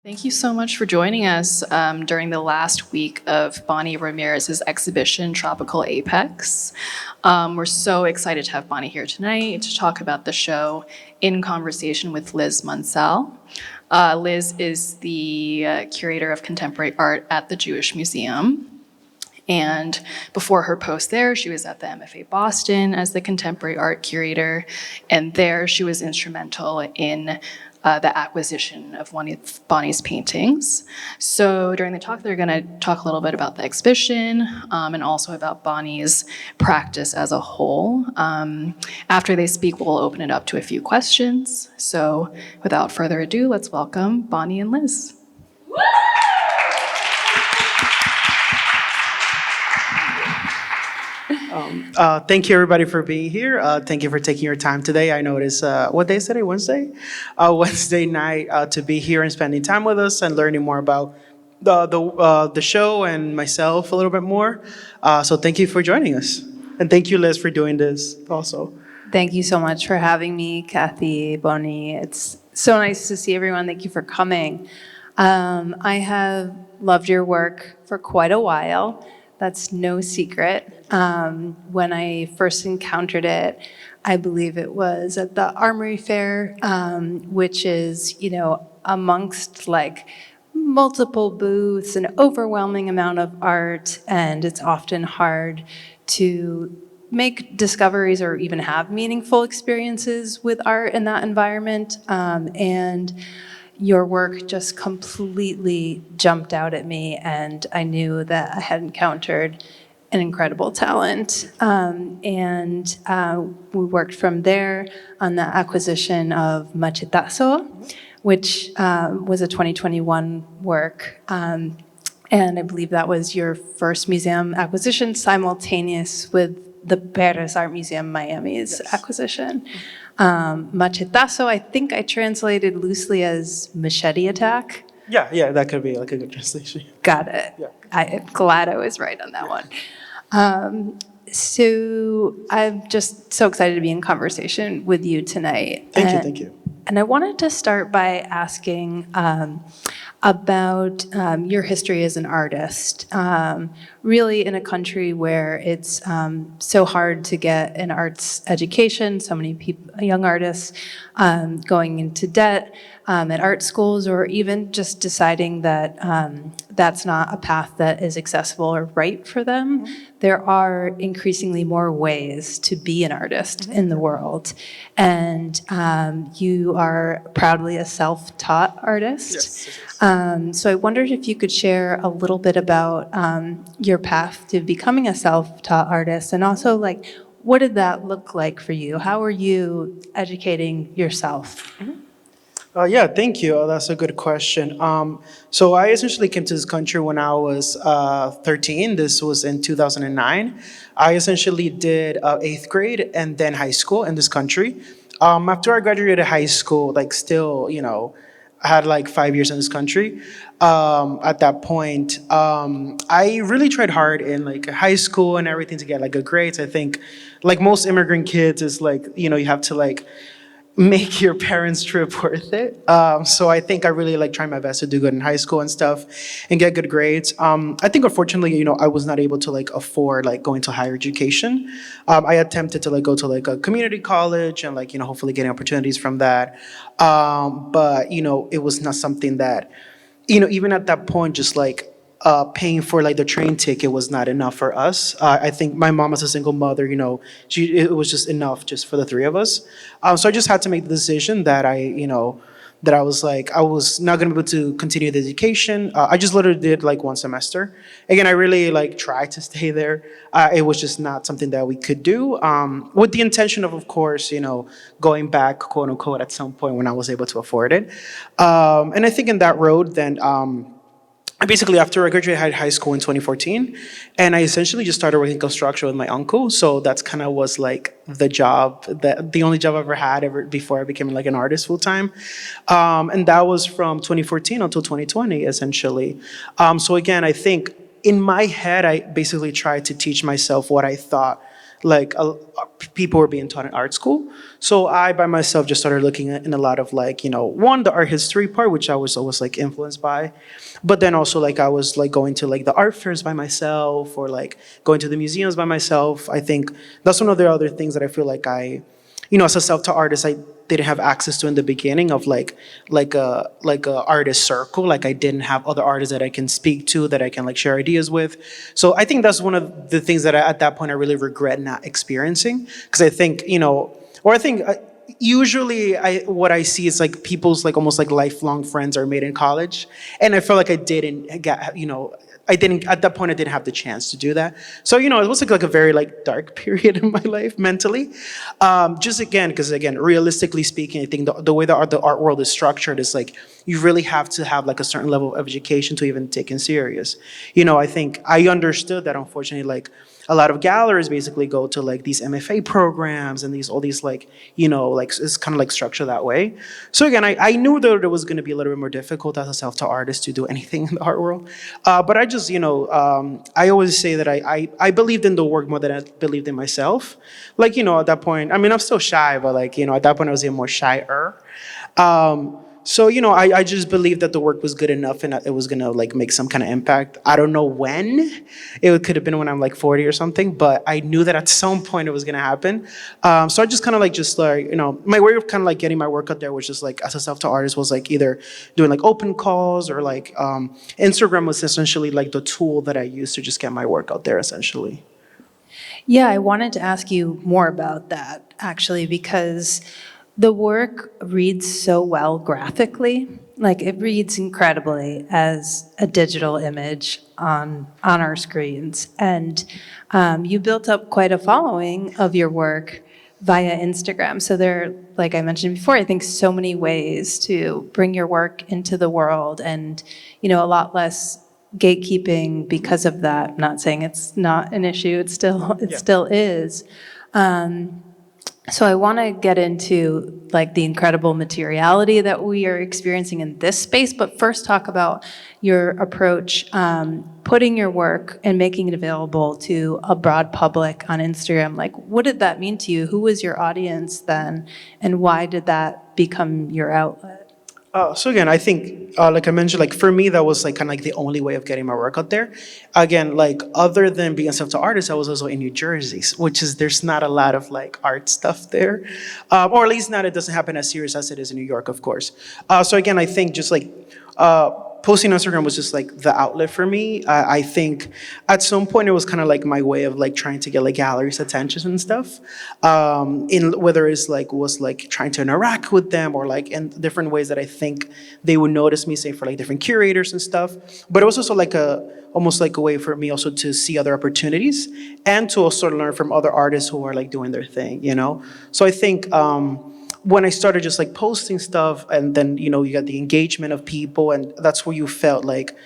Thank you so much for joining us during the last week of Bony Ramirez's exhibition, Tropical Apex. We're so excited to have Bonnie here tonight to talk about the show in conversation with Liz Munsell. Liz is the curator of contemporary art at the Jewish Museum. And before her post there, she was at the MFA Boston as the contemporary art curator. And there she was instrumental in the acquisition of one of Bonnie's paintings. So during the talk, they're going to talk a little bit about the exhibition and also about Bonnie's practice as a whole. After they speak, we'll open it up to a few questions. So without further ado, let's welcome Bonnie and Liz. Thank you, everybody, for being here. Thank you for taking your time today. I know it is, what day is today? Wednesday? Wednesday night to be here and spending time with us and learning more about the show and myself a little bit more. So thank you for joining us. And thank you, Liz, for doing this also. Thank you so much for having me, Kathy, Bonnie. It's so nice to see everyone. Thank you for coming. I have loved your work for quite a while. That's no secret. When I first encountered it, I believe it was at the Armory Fair, which is, amongst like multiple booths, an overwhelming amount of art, and it's often hard to make discoveries or even have meaningful experiences with art in that environment. And your work just completely jumped out at me, and I knew that I had encountered an incredible talent. And we worked from there on the acquisition of Machetazo, which was a 2021 work. And I believe that was your first museum acquisition, simultaneous with the Perez Art Museum Miami's acquisition. Machetazo, I think I translated loosely as machete attack. Yeah, that could be like a good translation. Got it. Yeah. I'm glad I was right on that one. So I'm just so excited to be in conversation with you tonight. Thank you. And I wanted to start by asking about your history as an artist. Really in a country where it's so hard to get an arts education, so many young artists going into debt at art schools, or even just deciding that that's not a path that is accessible or right for them. There are increasingly more ways to be an artist in the world. And you are proudly a self-taught artist. Yes. So I wondered if you could share a little bit about your path to becoming a self-taught artist, and also like, what did that look like for you? How are you educating yourself? Yeah, thank you. That's a good question. So I essentially came to this country when I was 13. This was in 2009. I essentially did 8th grade and then high school in this country. After I graduated high school, I had like 5 years in this country. At that point, I really tried hard in like high school and everything to get like good grades. I think like most immigrant kids is like, you have to like make your parents' trip worth it. So I think I really like tried my best to do good in high school and stuff and get good grades. I think unfortunately, I was not able to like afford like going to higher education. I attempted to like go to like a community college and like, hopefully getting opportunities from that. But, it was not something that, even at that point, just like paying for like the train ticket was not enough for us. I think my mom as a single mother, it was just enough just for the three of us. So I just had to make the decision that I was like, I was not gonna be able to continue the education. I just literally did like one semester. Again, I really like tried to stay there. It was just not something that we could do, with the intention of course, going back, quote unquote, at some point when I was able to afford it. And I think in that road, then, basically, after I graduated high school in 2014, and I essentially just started working construction with my uncle. So that's kind of was like the only job I ever had before I became like an artist full time. And that was from 2014 until 2020, essentially. So again, I think in my head, I basically tried to teach myself what I thought like people were being taught in art school. So I by myself just started looking at in a lot of like, one, the art history part, which I was always like influenced by, but then also like I was like going to like the art fairs by myself or like going to the museums by myself. I think that's one of the other things that I feel like as a self-taught artist, I didn't have access to in the beginning of like a artist circle. Like I didn't have other artists that I can speak to, that I can like share ideas with. So I think that's one of the things that at that point I really regret not experiencing, because I think usually what I see is like people's like almost like lifelong friends are made in college, and I feel like I didn't get I didn't at that point. I didn't have the chance to do that. So it was like a very like dark period in my life mentally. Just again, because again, realistically speaking, I think the way the art world is structured is like you really have to have like a certain level of education to even take it serious. I think I understood that unfortunately, like a lot of galleries basically go to like these MFA programs and all these like like it's kind of like structured that way. So again, I knew that it was going to be a little bit more difficult as a self-taught artist to do anything in the art world, but I just I always say that I believed in the work more than I believed in myself. Like at that point, I mean I'm still shy, but like at that point I was even more shyer. So I just believed that the work was good enough and that it was gonna like make some kind of impact. I don't know when. It could have been when I'm like 40 or something, but I knew that at some point it was gonna happen. So I just kind of like my way of kind of like getting my work out there was just like as a self-taught artist was like either doing like open calls or like Instagram was essentially like the tool that I used to just get my work out there essentially. Yeah, I wanted to ask you more about that, actually, because the work reads so well graphically. Like, it reads incredibly as a digital image on our screens. And you built up quite a following of your work via Instagram. So there, like I mentioned before, I think so many ways to bring your work into the world and, a lot less gatekeeping because of that. I'm not saying it's not an issue. It still is. So I want to get into like the incredible materiality that we are experiencing in this space, but first talk about your approach, putting your work and making it available to a broad public on Instagram. Like, what did that mean to you? Who was your audience then, and why did that become your outlet? So again, I think, like I mentioned, like for me, that was like kind of like the only way of getting my work out there. Again, like other than being a self-taught artist, I was also in New Jersey, which is there's not a lot of like art stuff there, or at least not. It doesn't happen as serious as it is in New York, of course. So again, I think just like posting on Instagram was just like the outlet for me. I think at some point it was kind of like my way of like trying to get like galleries' attention and stuff. In whether it's like was like trying to interact with them or like in different ways that I think they would notice me, say for like different curators and stuff. But it was also like almost like a way for me also to see other opportunities and to also learn from other artists who are like doing their thing, So I think when I started just like posting stuff and then, you got the engagement of people and that's where you felt like,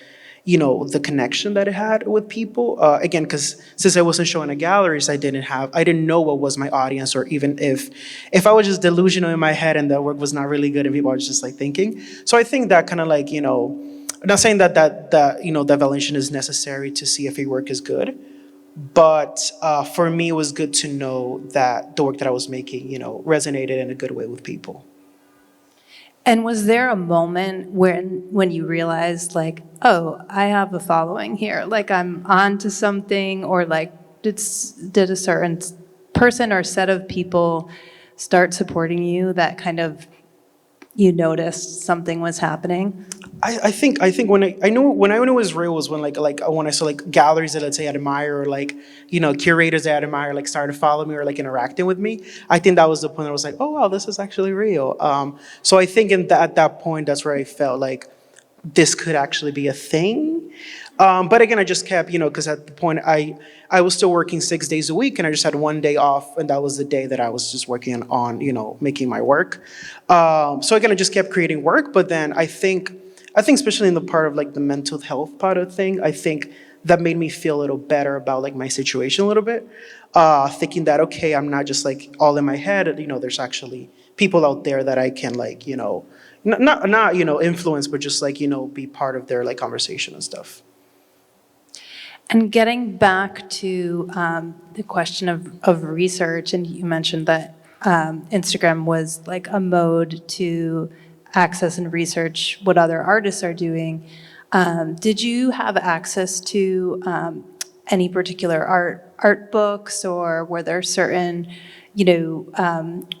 the connection that it had with people. Again, because since I wasn't showing at galleries, I didn't know what was my audience or even if I was just delusional in my head and the work was not really good and people were just like thinking. So I think that kind of like, not saying that that validation is necessary to see if your work is good. But for me, it was good to know that the work that I was making, resonated in a good way with people. And was there a moment when you realized like, oh, I have a following here, like I'm onto something, or like did a certain person or set of people start supporting you that kind of you noticed something was happening? I think when I knew it was real was when like when I saw like galleries that let's say I admire or like curators that I admire like started following me or like interacting with me. I think that was the point that I was like, oh wow, this is actually real. So I think at that point that's where I felt like this could actually be a thing. But again, I just kept because at the point I was still working 6 days a week and I just had one day off and that was the day that I was just working on making my work. So again, I just kept creating work, but then I think especially in the part of like the mental health part of the thing, I think that made me feel a little better about like my situation a little bit. Thinking that, okay, I'm not just like all in my head, there's actually people out there that I can like, not influence, but just like, be part of their like conversation and stuff. And getting back to the question of research, and you mentioned that Instagram was like a mode to access and research what other artists are doing. Did you have access to any particular art books, or were there certain,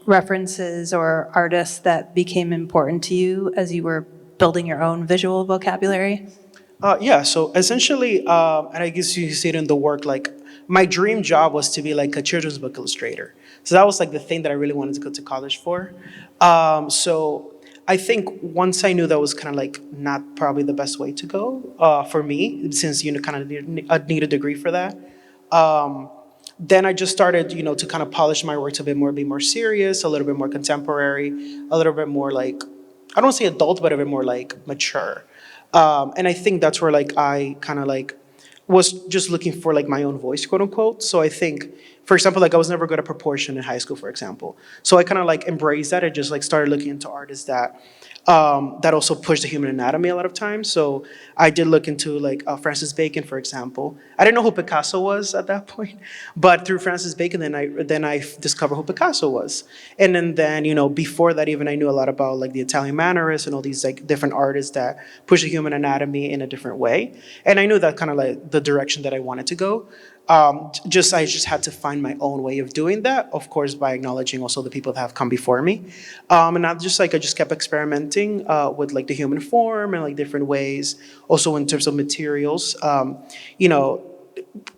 references or artists that became important to you as you were building your own visual vocabulary? Yeah, so essentially, and I guess you see it in the work, like my dream job was to be like a children's book illustrator. So that was like the thing that I really wanted to go to college for. So I think once I knew that was kind of like not probably the best way to go for me, since kind of need a degree for that. Then I just started, to kind of polish my work to be more serious, a little bit more contemporary, a little bit more like, I don't want to say adult, but a bit more like mature. And I think that's where like I kind of like was just looking for like my own voice, quote unquote. So I think, for example, like I was never good at proportion in high school, for example. So I kind of like embraced that and just like started looking into artists that also push the human anatomy a lot of times. So I did look into like Francis Bacon, for example. I didn't know who Picasso was at that point, but through Francis Bacon, then I discovered who Picasso was. And then before that, even I knew a lot about like the Italian Mannerists and all these like different artists that push the human anatomy in a different way. And I knew that kind of like the direction that I wanted to go. I just had to find my own way of doing that, of course, by acknowledging also the people that have come before me. And I just kept experimenting with like the human form and like different ways. Also in terms of materials,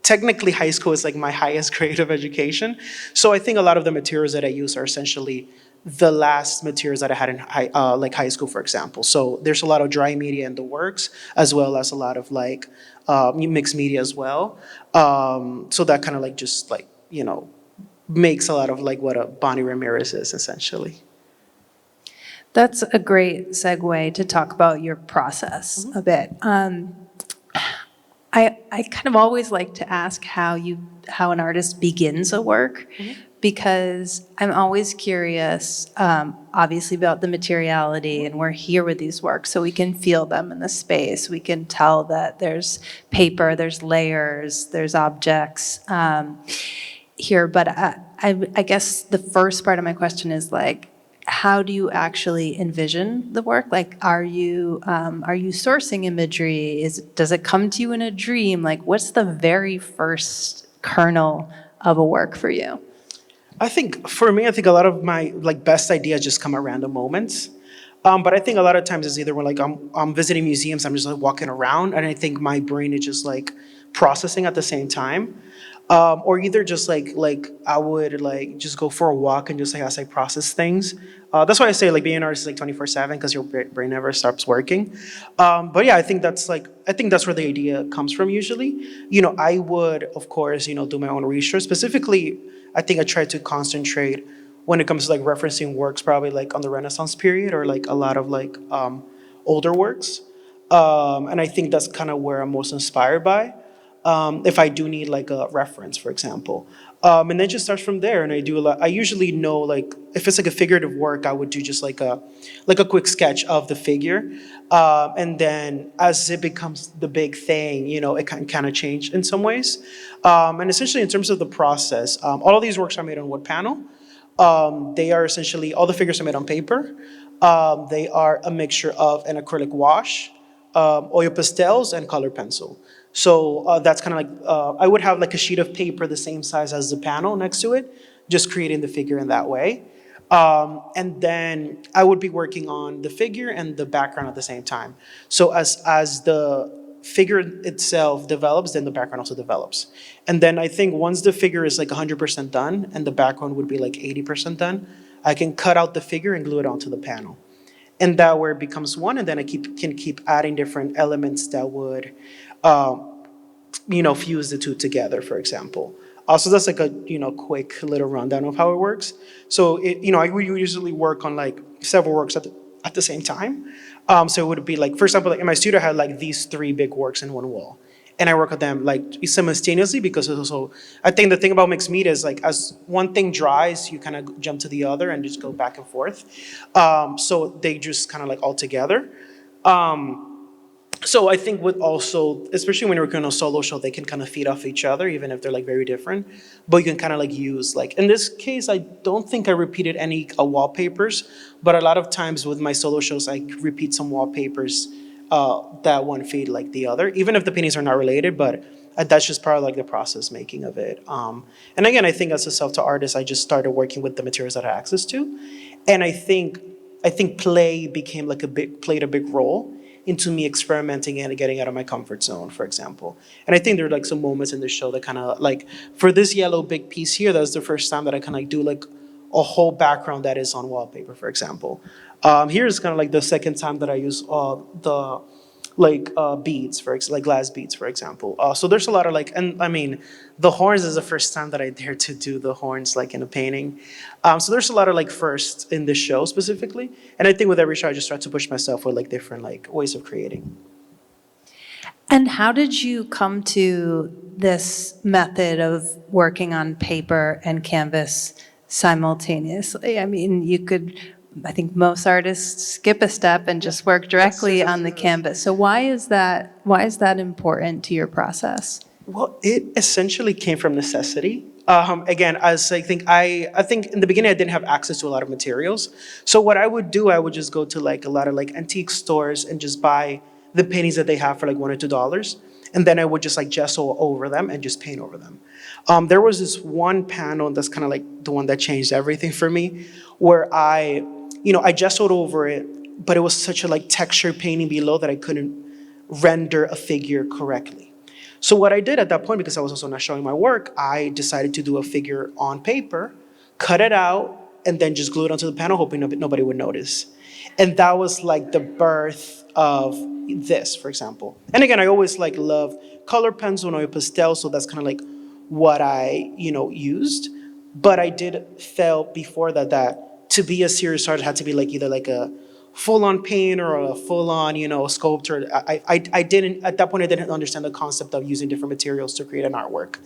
technically high school is like my highest grade of education. So I think a lot of the materials that I use are essentially the last materials that I had in high school, for example. So there's a lot of dry media in the works, as well as a lot of like mixed media as well. So that kind of like just like, makes a lot of like what a Bony Ramirez is essentially. That's a great segue to talk about your process a bit. I kind of always like to ask how an artist begins a work, because I'm always curious, obviously, about the materiality, and we're here with these works, so we can feel them in the space. We can tell that there's paper, there's layers, there's objects here. But I guess the first part of my question is like, how do you actually envision the work? Like, are you sourcing imagery? Does it come to you in a dream? Like, what's the very first kernel of a work for you? I think for me, a lot of my like best ideas just come at random moments. But I think a lot of times it's either when like I'm visiting museums, I'm just like walking around, and I think my brain is just like processing at the same time. Or either just like I would like just go for a walk and just like as I process things. That's why I say like being an artist is like 24/7, because your brain never stops working. But yeah, I think that's where the idea comes from usually. I would of course do my own research. Specifically, I think I try to concentrate when it comes to like referencing works probably like on the Renaissance period, or like a lot of like older works. And I think that's kind of where I'm most inspired by. If I do need like a reference, for example. And then just starts from there. And I do a lot. I usually know like if it's like a figurative work, I would do just like a quick sketch of the figure. And then as it becomes the big thing, it can kind of change in some ways. And essentially in terms of the process, all of these works are made on wood panel. They are essentially, all the figures are made on paper. They are a mixture of an acrylic wash, oil pastels, and colored pencil. So that's kind of like, I would have like a sheet of paper the same size as the panel next to it, just creating the figure in that way. And then I would be working on the figure and the background at the same time. So as the figure itself develops, then the background also develops. And then I think once the figure is like 100% done and the background would be like 80% done, I can cut out the figure and glue it onto the panel. And that where it becomes one, and then I can keep adding different elements that would fuse the two together, for example. So that's like a quick little rundown of how it works. So I would usually work on like several works at the same time. So it would be like, for example, like in my studio I had like these 3 big works in one wall, and I work on them like simultaneously, because it's also, I think the thing about mixed media is like as one thing dries, you kind of jump to the other and just go back and forth. So they just kind of like all together. So I think with also, especially when you're working on a solo show, they can kind of feed off each other, even if they're like very different. But you can kind of like use like in this case, I don't think I repeated any wallpapers, but a lot of times with my solo shows, I repeat some wallpapers that one feed like the other, even if the paintings are not related. But that's just part of like the process making of it. And again, I think as a self-taught artist, I just started working with the materials that I had access to, and I think play became like played a big role into me experimenting and getting out of my comfort zone, for example. And I think there are like some moments in the show that kind of like, for this yellow big piece here, that's the first time that I kind of like do like a whole background that is on wallpaper, for example. Here is kind of like the second time that I use the beads, like glass beads, for example. So there's a lot of like, and I mean, the horns is the first time that I dared to do the horns like in a painting. So there's a lot of like firsts in this show specifically, and I think with every show I just try to push myself with like different like ways of creating. And how did you come to this method of working on paper and canvas simultaneously? I mean, I think most artists skip a step and just work directly on the canvas. So why is that important to your process? Well, it essentially came from necessity. Again, as I think in the beginning I didn't have access to a lot of materials. So what I would do, I would just go to like a lot of like antique stores and just buy the paintings that they have for like $1 or $2, and then I would just like gesso over them and just paint over them. There was this one panel that's kind of like the one that changed everything for me, where I gessoed over it, but it was such a like texture painting below that I couldn't render a figure correctly. So what I did at that point, because I was also not showing my work, I decided to do a figure on paper, cut it out, and then just glue it onto the panel, hoping nobody would notice. And that was like the birth of this, for example. And again, I always like love color pencil and oil pastel, so that's kind of like what I used. But I did felt before that to be a serious artist had to be like either like a full-on painter or a full-on, sculptor. I didn't, at that point, I didn't understand the concept of using different materials to create an artwork.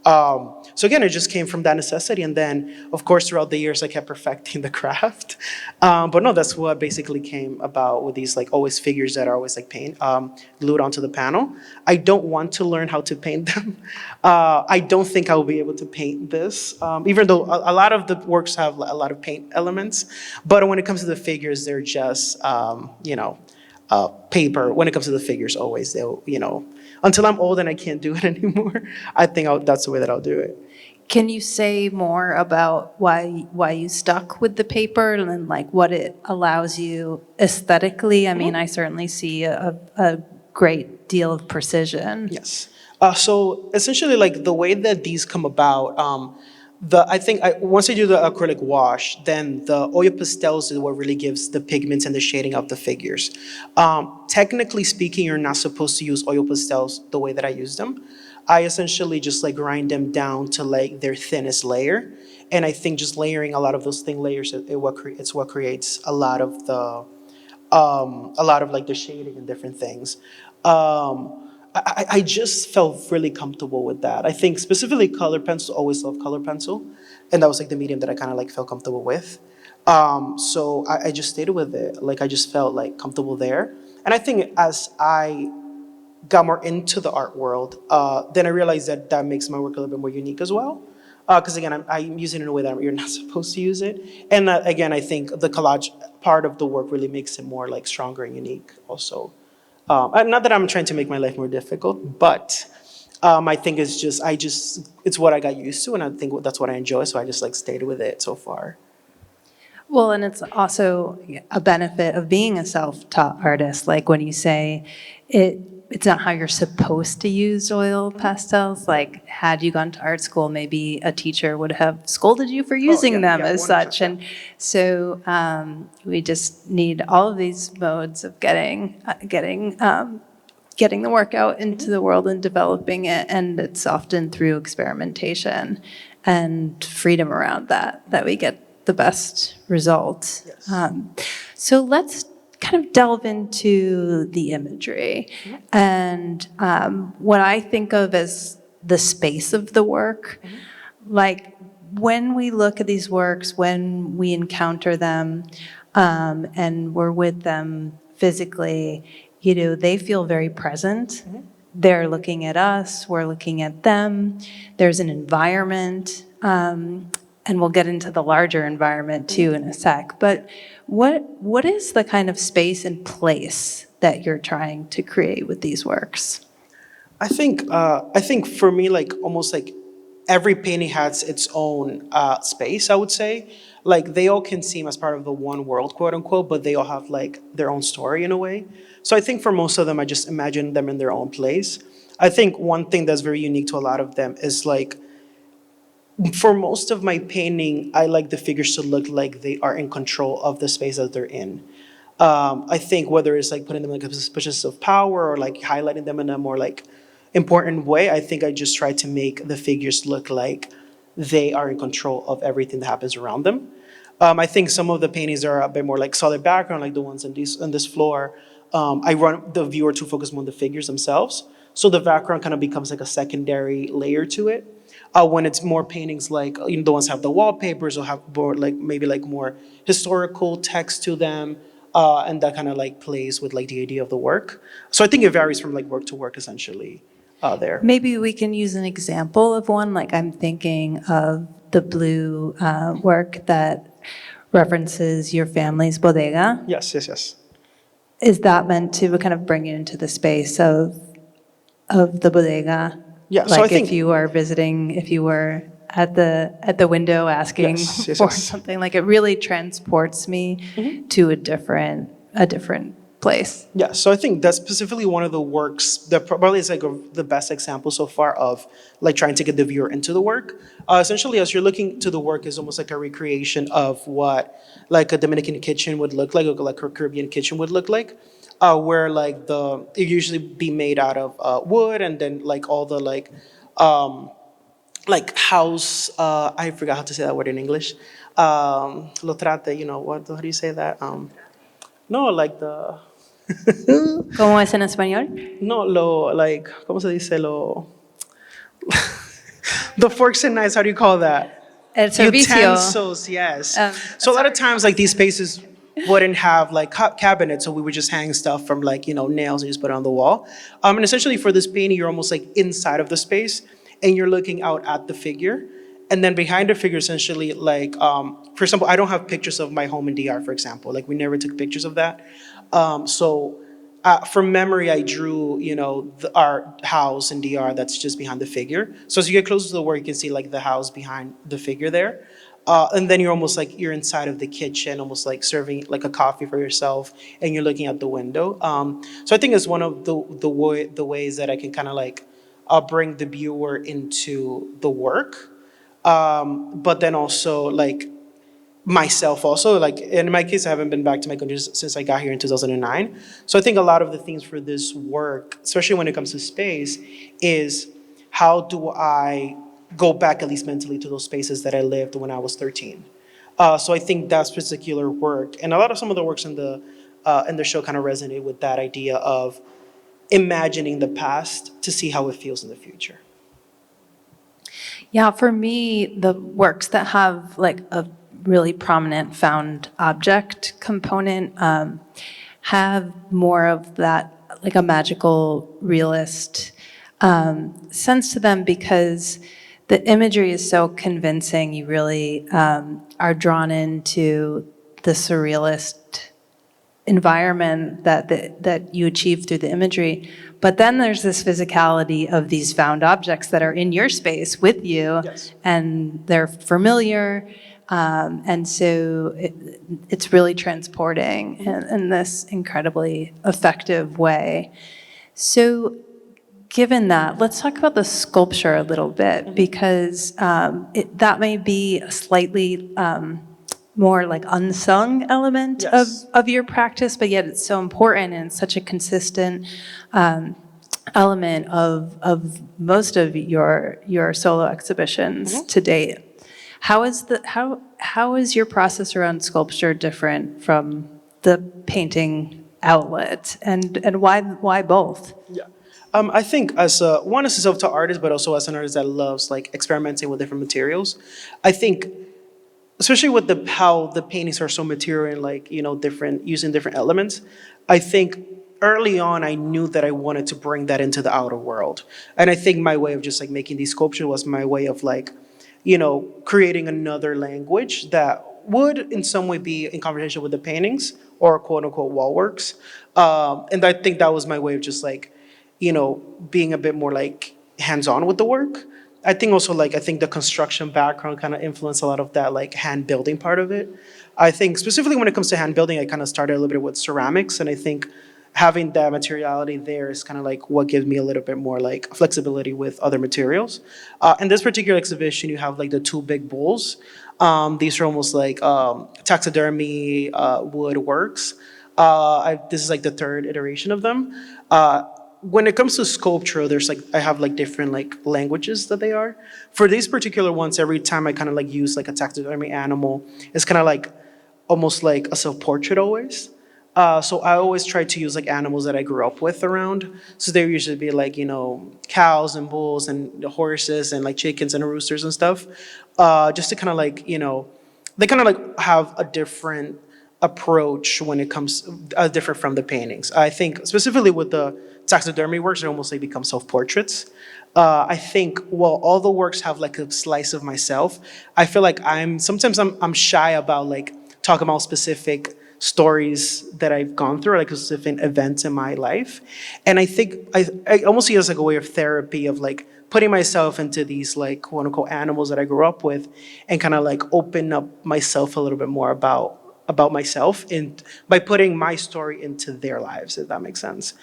So again, it just came from that necessity. And then, of course, throughout the years, I kept perfecting the craft. But no, that's what basically came about with these like always figures that are always like glued onto the panel. I don't want to learn how to paint them. I don't think I will be able to paint this, even though a lot of the works have a lot of paint elements. But when it comes to the figures, they're just paper. When it comes to the figures, always they'll, until I'm old and I can't do it anymore, I think that's the way that I'll do it. Can you say more about why you stuck with the paper and like what it allows you aesthetically? I mean, I certainly see a great deal of precision. Yes. So essentially, like the way that these come about, once I do the acrylic wash, then the oil pastels is what really gives the pigments and the shading of the figures. Technically speaking, you're not supposed to use oil pastels the way that I use them. I essentially just like grind them down to like their thinnest layer, and I think just layering a lot of those thin layers, it's what creates a lot of like the shading and different things. I just felt really comfortable with that. I think specifically color pencil, always love color pencil. And that was like the medium that I kind of like felt comfortable with. So I just stayed with it. Like I just felt like comfortable there. And I think as I got more into the art world, then I realized that makes my work a little bit more unique as well. Because again, I'm using it in a way that you're not supposed to use it. And again, I think the collage part of the work really makes it more like stronger and unique also. Not that I'm trying to make my life more difficult, but I think it's what I got used to, and I think that's what I enjoy, so I just like stayed with it so far. Well, and it's also a benefit of being a self-taught artist. Like when you say it's not how you're supposed to use oil pastels. Like had you gone to art school, maybe a teacher would have scolded you for using them as such. And so we just need all of these modes of getting the work out into the world and developing it. And it's often through experimentation and freedom around that we get the best results. Yes. So let's kind of delve into the imagery and what I think of as the space of the work. Like when we look at these works, when we encounter them and we're with them physically, they feel very present. They're looking at us, we're looking at them. There's an environment, and we'll get into the larger environment too in a sec. But what is the kind of space and place that you're trying to create with these works? I think for me, like almost like every painting has its own space, I would say. Like they all can seem as part of the one world, quote unquote, but they all have like their own story in a way. So I think for most of them, I just imagine them in their own place. I think one thing that's very unique to a lot of them is like, for most of my painting, I like the figures to look like they are in control of the space that they're in. I think whether it's like putting them in like a position of power or like highlighting them in a more like important way, I think I just try to make the figures look like they are in control of everything that happens around them. I think some of the paintings are a bit more like solid background, like the ones on this floor. I want the viewer to focus more on the figures themselves. So the background kind of becomes like a secondary layer to it. When it's more paintings like the ones have the wallpapers or have more like maybe like more historical text to them, and that kind of like plays with like the idea of the work. So I think it varies from like work to work essentially there. Maybe we can use an example of one. Like I'm thinking of the blue work that references your family's bodega. Yes, yes, yes. Is that meant to kind of bring you into the space of the bodega? Yeah, Like so I think if you are visiting, if you were at the window asking Yes, yes, for yes. something, like it really transports me to a different place. Yeah, so I think that's specifically one of the works that probably is like the best example so far of like trying to get the viewer into the work. Essentially, as you're looking to the work, is almost like a recreation of what like a Dominican kitchen would look like, or like a Caribbean kitchen would look like, where like it usually be made out of wood, and then like all the like house. I forgot how to say that word in English. Lo trate, what? How do you say that? No, like the. ¿Cómo es en español? No, like, ¿cómo se dice? The forks and knives, how do you call that? El servicio. Utensils, yes. So a lot of times, like, these spaces wouldn't have, like, cabinets, so we would just hang stuff from, like, nails and just put it on the wall. And essentially, for this painting, you're almost, like, inside of the space, and you're looking out at the figure. And then behind the figure, essentially, like, for example, I don't have pictures of my home in DR, for example. Like, we never took pictures of that. So from memory, I drew, our house in DR that's just behind the figure. So as you get closer to the work, you can see like the house behind the figure there. And then you're almost like you're inside of the kitchen, almost like serving like a coffee for yourself, and you're looking out the window. So I think it's one of the ways that I can kind of like bring the viewer into the work, but then also like myself also, like in my case, I haven't been back to my country since I got here in 2009. So I think a lot of the things for this work, especially when it comes to space, is how do I go back at least mentally to those spaces that I lived when I was 13. So I think that's particular work, and a lot of some of the works in the show kind of resonate with that idea of imagining the past to see how it feels in the future. Yeah, for me, the works that have like a really prominent found object component have more of that, like a magical realist sense to them, because the imagery is so convincing. You really are drawn into the surrealist environment that you achieve through the imagery. But then there's this physicality of these found objects that are in your space with you, Yes. and they're familiar. And so it's really transporting in this incredibly effective way. So given that, let's talk about the sculpture a little bit, because that may be a slightly more like unsung element Yes. of your practice, but yet it's so important and it's such a consistent element of most of your solo exhibitions to date. How is your process around sculpture different from the painting outlet, and why both? Yeah. I think as a self-taught artist, but also as an artist that loves like experimenting with different materials, I think, especially with how the paintings are so material and like, different, using different elements, I think early on, I knew that I wanted to bring that into the outer world. And I think my way of just like making these sculptures was my way of like, creating another language that would in some way be in conversation with the paintings or quote unquote wall works. And I think that was my way of just like, being a bit more like hands-on with the work. I think also like I think the construction background kind of influenced a lot of that like hand building part of it. I think specifically when it comes to hand building, I kind of started a little bit with ceramics, and I think having that materiality there is kind of like what gives me a little bit more like flexibility with other materials. In this particular exhibition, you have like the two big bulls. These are almost like taxidermy wood works. This is like the third iteration of them. When it comes to sculpture, there's like I have like different like languages that they are. For these particular ones, every time I kind of like use like a taxidermy animal, it's kind of like almost like a self-portrait always. So I always try to use like animals that I grew up with around. So they usually be like, cows and bulls and horses and like chickens and roosters and stuff. Just to kind of like, they kind of like have a different approach when it comes, different from the paintings. I think specifically with the taxidermy works, they almost like become self-portraits. I think, well, all the works have like a slice of myself. I feel like sometimes I'm shy about like talking about specific stories that I've gone through, like specific events in my life. And I think I almost see it as like a way of therapy of like putting myself into these like quote unquote animals that I grew up with and kind of like open up myself a little bit more about myself and by putting my story into their lives, if that makes sense.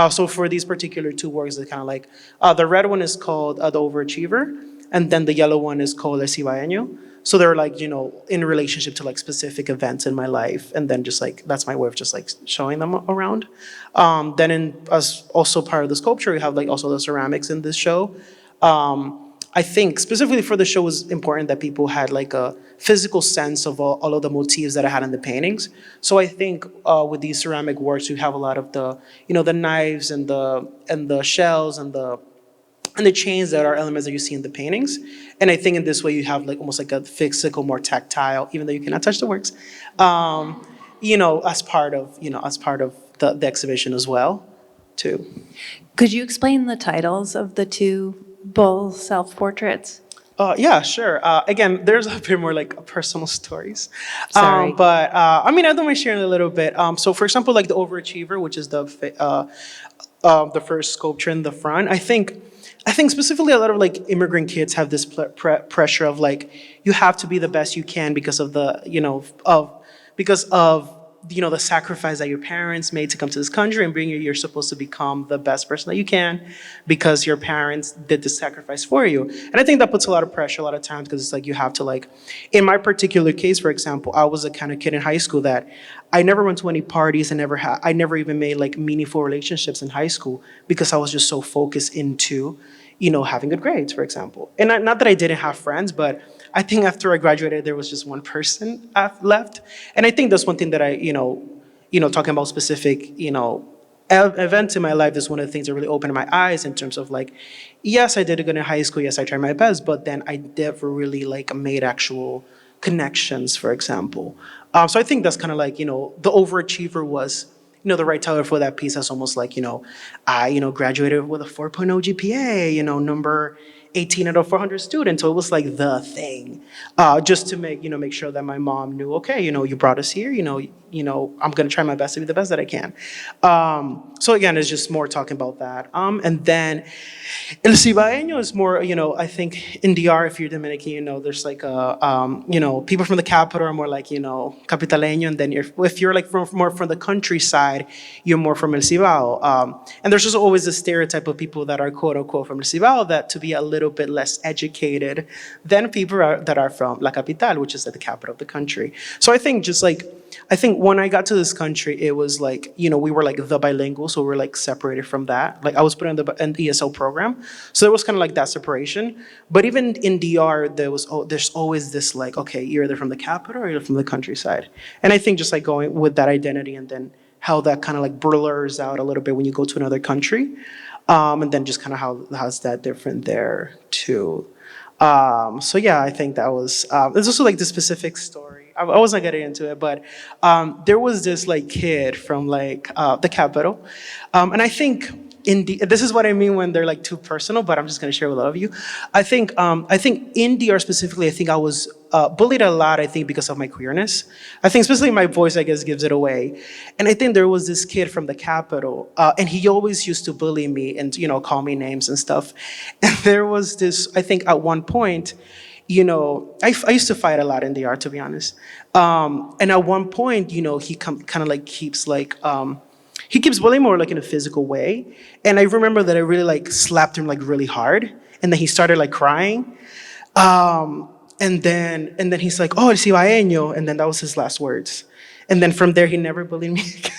So for these particular two works, it's kind of like the red one is called The Overachiever, and then the yellow one is called El Cibaeño. So they're like, in relationship to like specific events in my life. And then just like, that's my way of just like showing them around. Then as also part of the sculpture, we have like also the ceramics in this show. I think specifically for the show, it was important that people had like a physical sense of all of the motifs that I had in the paintings. So I think with these ceramic works, you have a lot of the, the knives and the shells and the chains that are elements that you see in the paintings. And I think in this way you have like almost like a physical, more tactile, even though you cannot touch the works, as part of, the exhibition as well, too. Could you explain the titles of the two bull self-portraits? Yeah, sure. Again, there's a bit more like personal stories. Sorry. But I don't mind sharing a little bit. So for example, like the Overachiever, which is the first sculpture in the front, I think specifically a lot of like immigrant kids have this pressure of like, you have to be the best you can because of the, the sacrifice that your parents made to come to this country and bring you. You're supposed to become the best person that you can because your parents did this sacrifice for you. And I think that puts a lot of pressure a lot of times because it's like you have to like, in my particular case, for example, I was a kind of kid in high school that I never went to any parties. I never even made like meaningful relationships in high school because I was just so focused into, having good grades, for example. And not that I didn't have friends, but I think after I graduated, there was just one person left. And I think that's one thing that I, talking about specific, events in my life is one of the things that really opened my eyes in terms of like, yes, I did good in high school. Yes, I tried my best, but then I never really like made actual connections, for example. So I think that's kind of like, the Overachiever was, the right title for that piece. That's almost like, I, graduated with a 4.0 GPA, number 18 out of 400 students. So it was like the thing, just to make sure that my mom knew, okay, you brought us here, I'm going to try my best to be the best that I can. So again, it's just more talking about that. And then El Cibaeño is more, I think in DR, if you're Dominican, there's like people from the capital are more like, Capitaleño. And then if you're like more from the countryside, you're more from El Cibao. And there's just always this stereotype of people that are quote unquote from El Cibao that to be a little bit less educated than people that are from La Capital, which is at the capital of the country. So I think when I got to this country, it was like, we were like the bilingual, so we're like separated from that. Like I was put in the ESL program. So there was kind of like that separation. But even in DR, there's always this like, okay, you're either from the capital or you're from the countryside. And I think just like going with that identity and then how that kind of like blurs out a little bit when you go to another country. And then just kind of how's that different there too. So yeah, I think that was, there's also like the specific story I wasn't getting into it, but there was this like kid from like the Capitol, and I think this is what I mean when they're like too personal, but I'm just gonna share with all of you. I think in DR specifically, I think I was bullied a lot. I think because of my queerness. I think especially my voice, I guess, gives it away. And I think there was this kid from the Capitol, and he always used to bully me and call me names and stuff. And there was this. I think at one point. I used to fight a lot in the art, to be honest. And at one point, he kind of like keeps like, he keeps bullying more like in a physical way. And I remember that I really like slapped him like really hard. And then he started like crying. And then he's like, oh, si baeño. And then that was his last words. And then from there, he never bullied me again.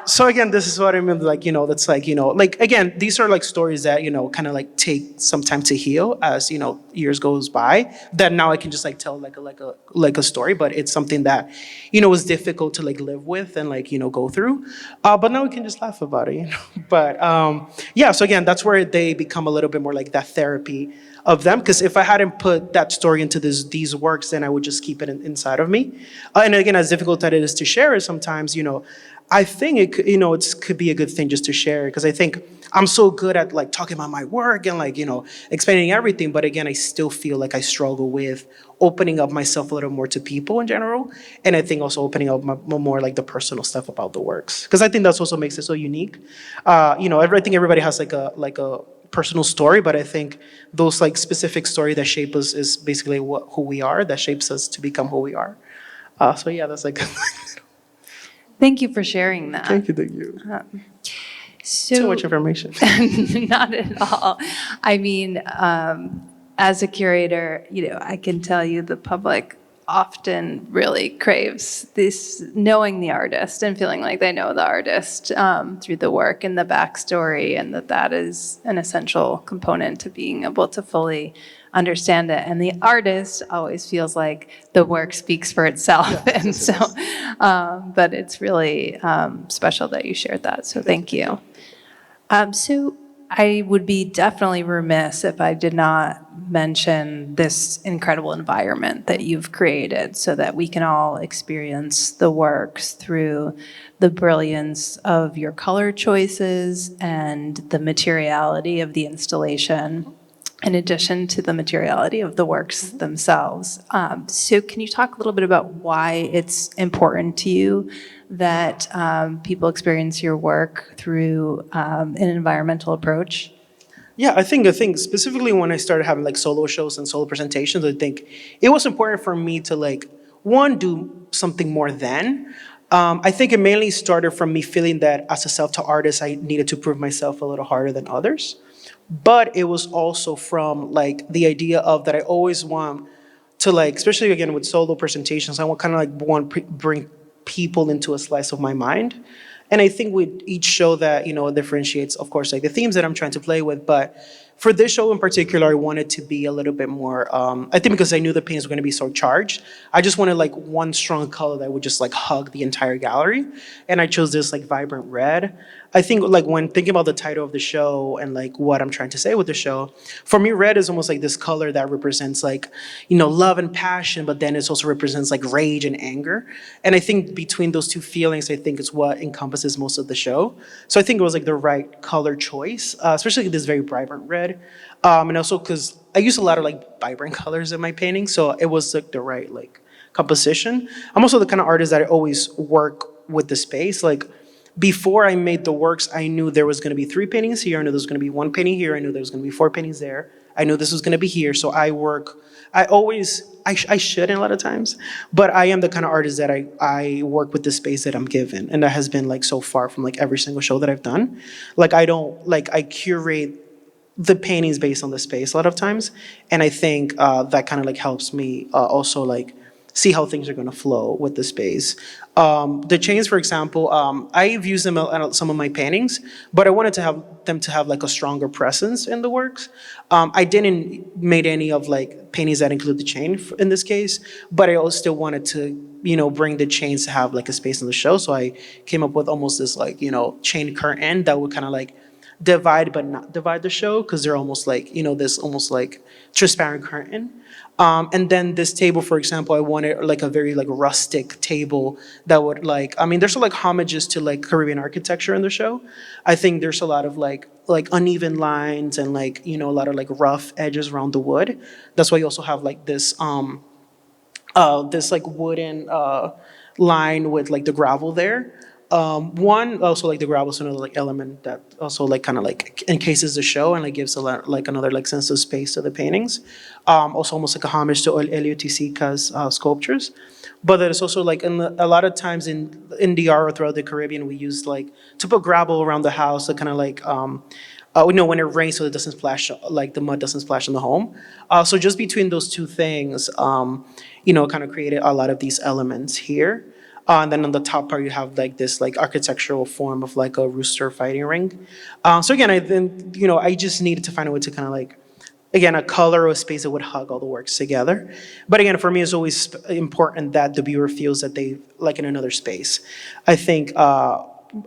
So again, this is what I mean, like, that's like, like, again, these are like stories that, kind of like take some time to heal as, years goes by, that now I can just like tell like a story, but it's something that, was difficult to like live with and like, go through. But now we can just laugh about it, But yeah, so again, that's where they become a little bit more like that therapy of them, because if I hadn't put that story into these works, then I would just keep it inside of me. And again, as difficult as it is to share it sometimes, I think it could, it could be a good thing just to share, because I think I'm so good at like talking about my work and like, explaining everything. But again, I still feel like I struggle with opening up myself a little more to people in general. And I think also opening up more like the personal stuff about the works, because I think that's also makes it so unique. I think everybody has like a personal story, but I think those like specific story that shape us is basically who we are, that shapes us to become who we are. So yeah, that's like. Thank you for sharing that. Thank you. So, too much information. Not at all. I mean, as a curator, I can tell you the public often really craves this knowing the artist and feeling like they know the artist through the work and the backstory, and that is an essential component to being able to fully understand it. And the artist always feels like the work speaks for itself. Yeah, and so, but it's really special that you shared that. So thank you. So I would be definitely remiss if I did not mention this incredible environment that you've created so that we can all experience the works through the brilliance of your color choices and the materiality of the installation, in addition to the materiality of the works themselves. So can you talk a little bit about why it's important to you that people experience your work through an environmental approach? Yeah, I think specifically when I started having like solo shows and solo presentations, I think it was important for me to like, one, do something more than. I think it mainly started from me feeling that as a self-taught artist, I needed to prove myself a little harder than others. But it was also from like the idea of that I always want to like, especially again with solo presentations, I want kind of like bring people into a slice of my mind. And I think with each show that, it differentiates, of course, like the themes that I'm trying to play with. But for this show in particular, I wanted to be a little bit more, I think because I knew the paintings were going to be so charged, I just wanted like one strong color that would just like hug the entire gallery. And I chose this like vibrant red. I think like when thinking about the title of the show and like what I'm trying to say with the show, for me, red is almost like this color that represents like, love and passion, but then it also represents like rage and anger. And I think between those two feelings, I think is what encompasses most of the show. So I think it was like the right color choice, especially this very vibrant red. And also because I use a lot of like vibrant colors in my painting. So it was like the right like composition. I'm also the kind of artist that I always work with the space. Like, before I made the works, I knew there was going to be 3 paintings here. I knew there was going to be 1 painting here. I knew there was going to be 4 paintings there. I knew this was going to be here. So I shouldn't a lot of times, but I am the kind of artist that I work with the space that I'm given. And that has been like so far from like every single show that I've done. Like I curate the paintings based on the space a lot of times. And I think that kind of like helps me also like see how things are going to flow with the space. The chains, for example, I've used them in some of my paintings, but I wanted to have them to have like a stronger presence in the works. I didn't make any of like paintings that include the chain in this case, but I also still wanted to, bring the chains to have like a space in the show. So I came up with almost this like, chain curtain that would kind of like divide but not divide the show, because they're almost like, this almost like transparent curtain. And then this table, for example, I wanted like a very like rustic table that would like, I mean, there's like homages to like Caribbean architecture in the show. I think there's a lot of like uneven lines and like, a lot of like rough edges around the wood. That's why you also have like this like wooden line with like the gravel there. One also like the gravel is another like element that also like kind of like encases the show and like gives a lot like another like sense of space to the paintings. Also almost like a homage to Elio Tisica's sculptures. But there's also like a lot of times in DR or throughout the Caribbean, we use like to put gravel around the house to kind of like when it rains, so it doesn't splash, like the mud doesn't splash in the home. So just between those two things, kind of created a lot of these elements here. And then on the top part, you have like this like architectural form of like a rooster fighting ring. So again, I just needed to find a way to kind of like, again, a color or a space that would hug all the works together. But again, for me, it's always important that the viewer feels that they like in another space. I think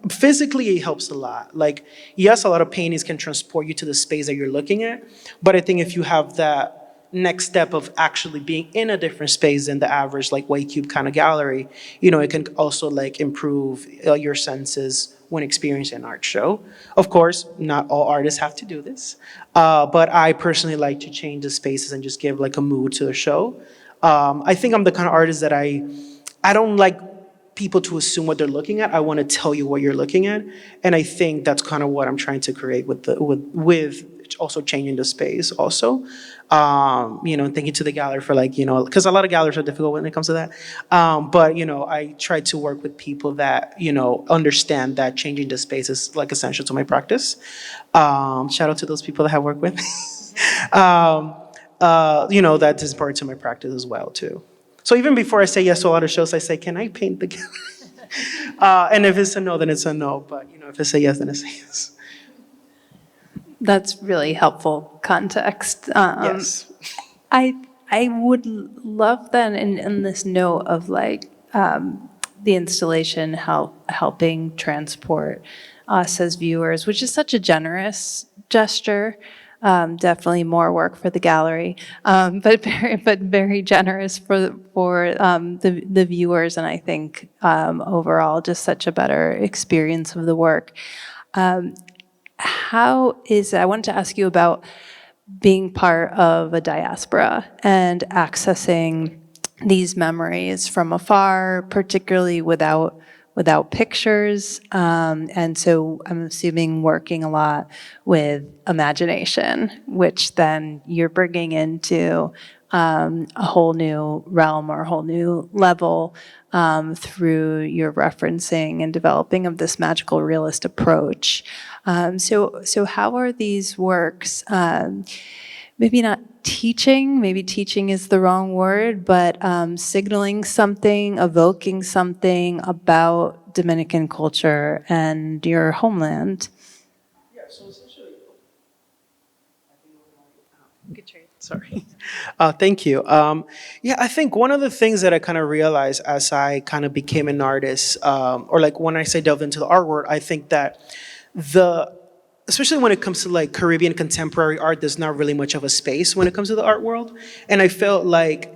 physically it helps a lot. Like, yes, a lot of paintings can transport you to the space that you're looking at, but I think if you have that next step of actually being in a different space than the average like white cube kind of gallery, it can also like improve your senses when experiencing an art show. Of course, not all artists have to do this, but I personally like to change the spaces and just give like a mood to the show. I think I'm the kind of artist that I don't like people to assume what they're looking at. I want to tell you what you're looking at, and I think that's kind of what I'm trying to create with also changing the space also. Thank you to the gallery for like, because a lot of galleries are difficult when it comes to that. But, I try to work with people that, understand that changing the space is like essential to my practice. Shout out to those people that I work with. That is important to my practice as well too. So even before I say yes to a lot of shows, I say, can I paint the gallery? And if it's a no, then it's a no. But, if it's a yes, then it's a yes. That's really helpful context. Yes. I would love then in this note of like the installation helping transport us as viewers, which is such a generous gesture. Definitely more work for the gallery, but very generous for the viewers, and I think overall just such a better experience of the work. I wanted to ask you about being part of a diaspora and accessing these memories from afar, particularly without pictures. And so I'm assuming working a lot with imagination, which then you're bringing into a whole new realm or a whole new level through your referencing and developing of this magical realist approach. So how are these works, maybe not teaching, maybe teaching is the wrong word, but signaling something, evoking something about Dominican culture and your homeland? Yeah, so essentially, sorry. Thank you. I think one of the things that I kind of realized as I kind of became an artist, or like when I say delve into the art world, I think that especially when it comes to like Caribbean contemporary art, there's not really much of a space when it comes to the art world. And I felt like,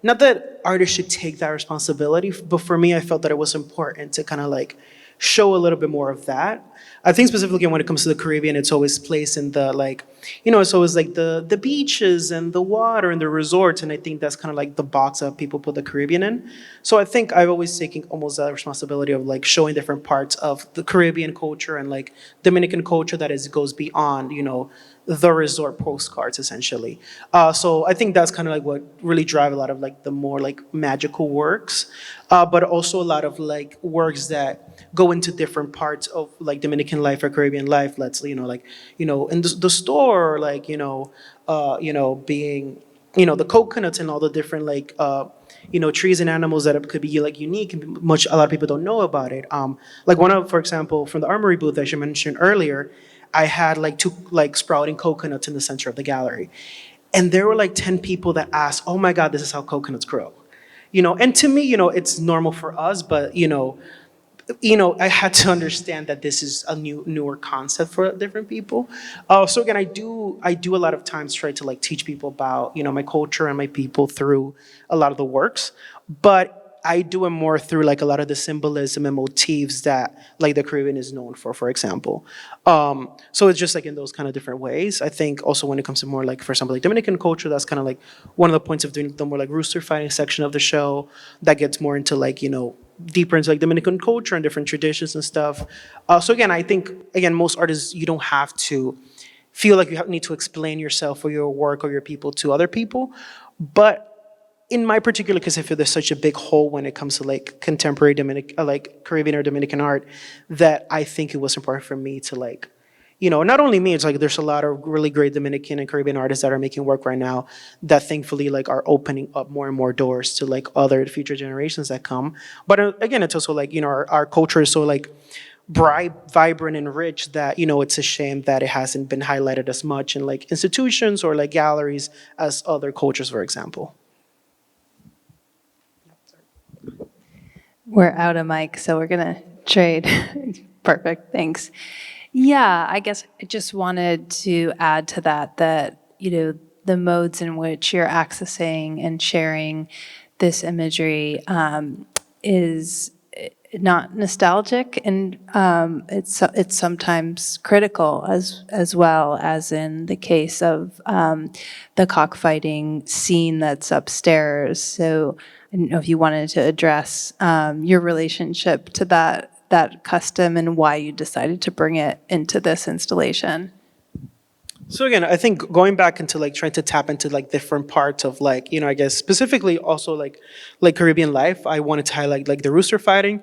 not that artists should take that responsibility, but for me, I felt that it was important to kind of like show a little bit more of that. I think specifically when it comes to the Caribbean, it's always placed in the like, it's always like the beaches and the water and the resorts. And I think that's kind of like the box that people put the Caribbean in. So I think I've always taken almost that responsibility of like showing different parts of the Caribbean culture and like Dominican culture that goes beyond, the resort postcards essentially. So I think that's kind of like what really drive a lot of like the more like magical works, but also a lot of like works that go into different parts of like Dominican life or Caribbean life. Let's in the store, like being the coconuts and all the different like trees and animals that could be like unique and much a lot of people don't know about it. Like for example, from the armory booth that you mentioned earlier, I had like 2 like sprouting coconuts in the center of the gallery. And there were like 10 people that asked, oh my God, this is how coconuts grow. And to me, it's normal for us, but I had to understand that this is a newer concept for different people. So again, I do a lot of times try to like teach people about my culture and my people through a lot of the works, but I do it more through like a lot of the symbolism and motifs that like the Caribbean is known for example. So it's just like in those kind of different ways. I think also when it comes to more like, for example, like Dominican culture, that's kind of like one of the points of doing the more like rooster fighting section of the show that gets more into like, deeper into like Dominican culture and different traditions and stuff. So again, I think, again, most artists, you don't have to feel like you need to explain yourself or your work or your people to other people. But in my particular case, I feel there's such a big hole when it comes to like contemporary like Caribbean or Dominican art, that I think it was important for me to like, not only me, it's like there's a lot of really great Dominican and Caribbean artists that are making work right now that thankfully like are opening up more and more doors to like other future generations that come. But again, it's also like, our culture is so like bright, vibrant, and rich that, it's a shame that it hasn't been highlighted as much in like institutions or like galleries as other cultures, for example. We're out of mic, so we're going to trade. Perfect, thanks. Yeah, I guess I just wanted to add to that, the modes in which you're accessing and sharing this imagery is not nostalgic, and it's sometimes critical as well, as in the case of the cockfighting scene that's upstairs. So I don't know if you wanted to address your relationship to that custom and why you decided to bring it into this installation. So again, I think going back into like trying to tap into like different parts of like, I guess specifically also like Caribbean life, I wanted to highlight like the rooster fighting.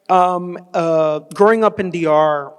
Growing up in DR,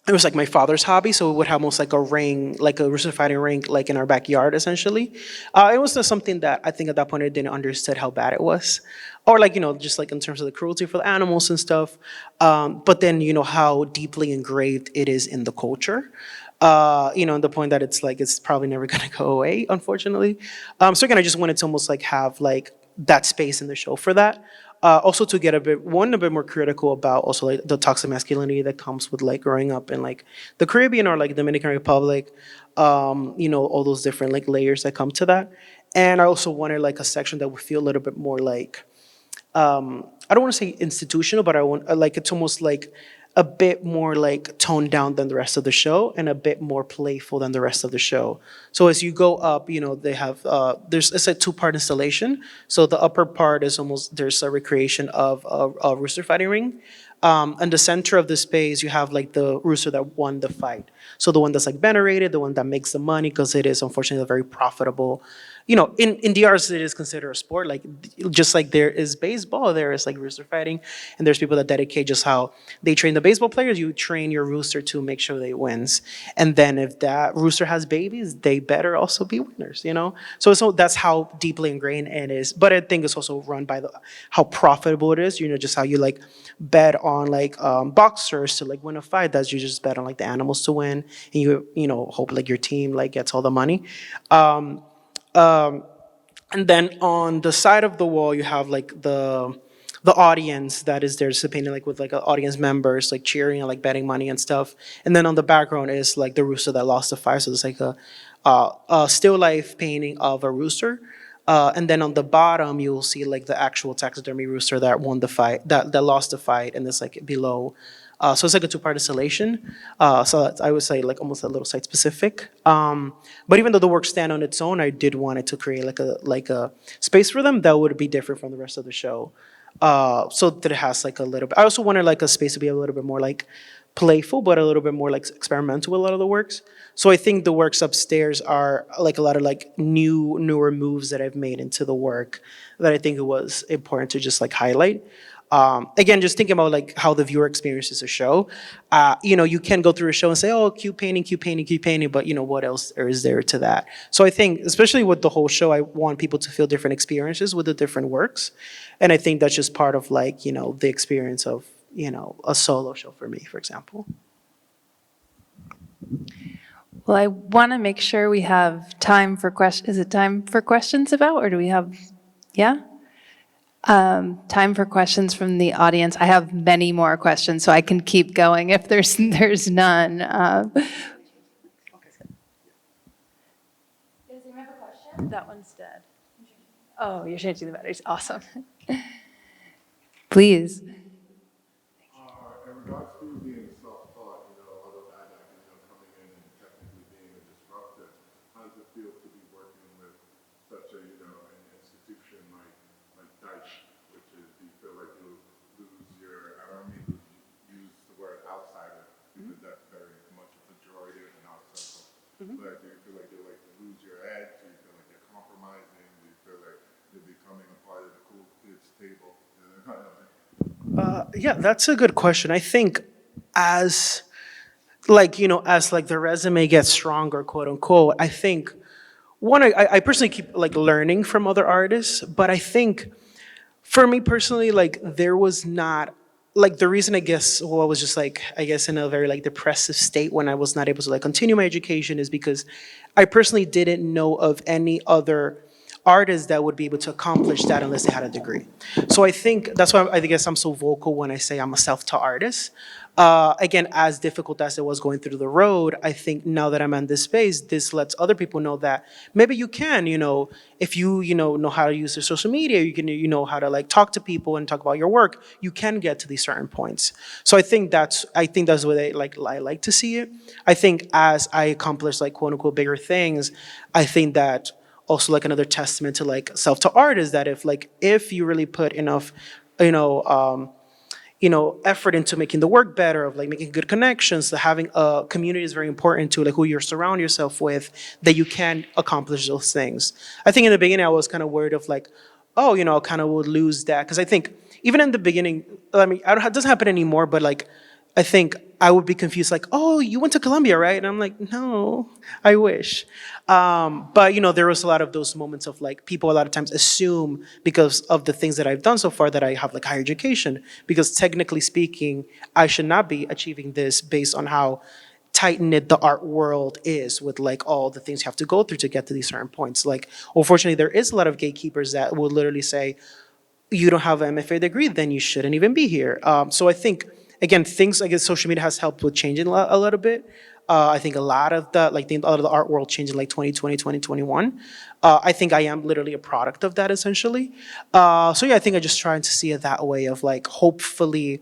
it was like my father's hobby, so we would have almost like a ring, like a rooster fighting ring, like in our backyard, essentially. It was just something that I think at that point I didn't understand how bad it was, or like just like in terms of the cruelty for the animals and stuff. But then how deeply engraved it is in the culture. And the point that it's like it's probably never gonna go away, unfortunately. So again, I just wanted to almost like have like that space in the show for that. Also to get a bit more critical about also like the toxic masculinity that comes with like growing up in like the Caribbean or like Dominican Republic, all those different like layers that come to that. And I also wanted like a section that would feel a little bit more like, I don't want to say institutional, but I want like it's almost like a bit more like toned down than the rest of the show and a bit more playful than the rest of the show. So as you go up, they have it's a two-part installation. So the upper part is almost there's a recreation of a rooster fighting ring. In the center of the space, you have like the rooster that won the fight. So the one that's like venerated, the one that makes the money, because it is unfortunately a very profitable. In DRs, it is considered a sport. Like just like there is baseball, there is like rooster fighting, and there's people that dedicate just how they train the baseball players. You train your rooster to make sure they wins, and then if that rooster has babies, they better also be winners. So that's how deeply ingrained it is. But I think it's also run by how profitable it is. Just how you like bet on like boxers to like win a fight. That's you just bet on like the animals to win, and you hope like your team like gets all the money. And then on the side of the wall, you have like the audience that is there, just painted like with like audience members like cheering and like betting money and stuff. And then on the background is like the rooster that lost the fight. So it's like a still life painting of a rooster. And then on the bottom, you'll see like the actual taxidermy rooster that won the fight, that lost the fight, and it's like below. So it's like a two-part installation. So I would say like almost a little site-specific. But even though the works stand on its own, I did want it to create like a space for them that would be different from the rest of the show. So that it has like a little bit. I also wanted like a space to be a little bit more like playful, but a little bit more like experimental with a lot of the works. So I think the works upstairs are like a lot of like newer moves that I've made into the work that I think it was important to just like highlight. Again, just thinking about like how the viewer experiences a show. You can go through a show and say, oh, cute painting, but what else is there to that? So I think, especially with the whole show, I want people to feel different experiences with the different works. And I think that's just part of like, the experience of, a solo show for me, for example. Well, I want to make sure we have time for questions. Is it time for questions about, or do we have, yeah? Time for questions from the audience. I have many more questions, so I can keep going if there's none. That one's dead. Oh, you're changing the batteries. Awesome. Please. In regards to being self-taught, other bad actors, coming in and technically being a disruptor, how does it feel to be working with such a, an institution like Deitch, which is, do you feel like you'll lose your, I don't mean to use the word outsider, because that's very much a pejorative in our circle, but do you feel like you'll lose your edge? Do you feel like you're compromising? Do you feel like you're becoming a part of the cool kids table? Yeah, that's a good question. I think as as the resume gets stronger, quote unquote, I think one, I personally keep learning from other artists, but I think for me personally, there was not the reason I guess I was just I guess in a very depressive state when I was not able to continue my education is because I personally didn't know of any other artists that would be able to accomplish that unless they had a degree. So I think that's why I guess I'm so vocal when I say I'm a self-taught artist. Again, as difficult as it was going through the road, I think now that I'm in this space, this lets other people know that maybe you can, if you, know how to use your social media, you can, know how to talk to people and talk about your work, you can get to these certain points. So I think that's the way I like to see it. I think as I accomplish quote unquote bigger things, I think that also another testament to self-taught art is that if you really put enough, effort into making the work better, of making good connections, having a community is very important to who you surround yourself with, that you can accomplish those things. I think in the beginning I was kind of worried of oh, I kind of would lose that. Because I think even in the beginning, it doesn't happen anymore, but I think I would be confused, oh, you went to Columbia, right? And I'm like, no, I wish. But, there was a lot of those moments of people a lot of times assume because of the things that I've done so far that I have higher education, because technically speaking, I should not be achieving this based on how tight-knit the art world is with all the things you have to go through to get to these certain points. Unfortunately, there is a lot of gatekeepers that will literally say, you don't have an MFA degree, then you shouldn't even be here. So I think, again, things social media has helped with changing a little bit. I think a lot of the a lot of the art world changed in 2020, 2021. I think I am literally a product of that essentially. So yeah, I think I just trying to see it that way of hopefully,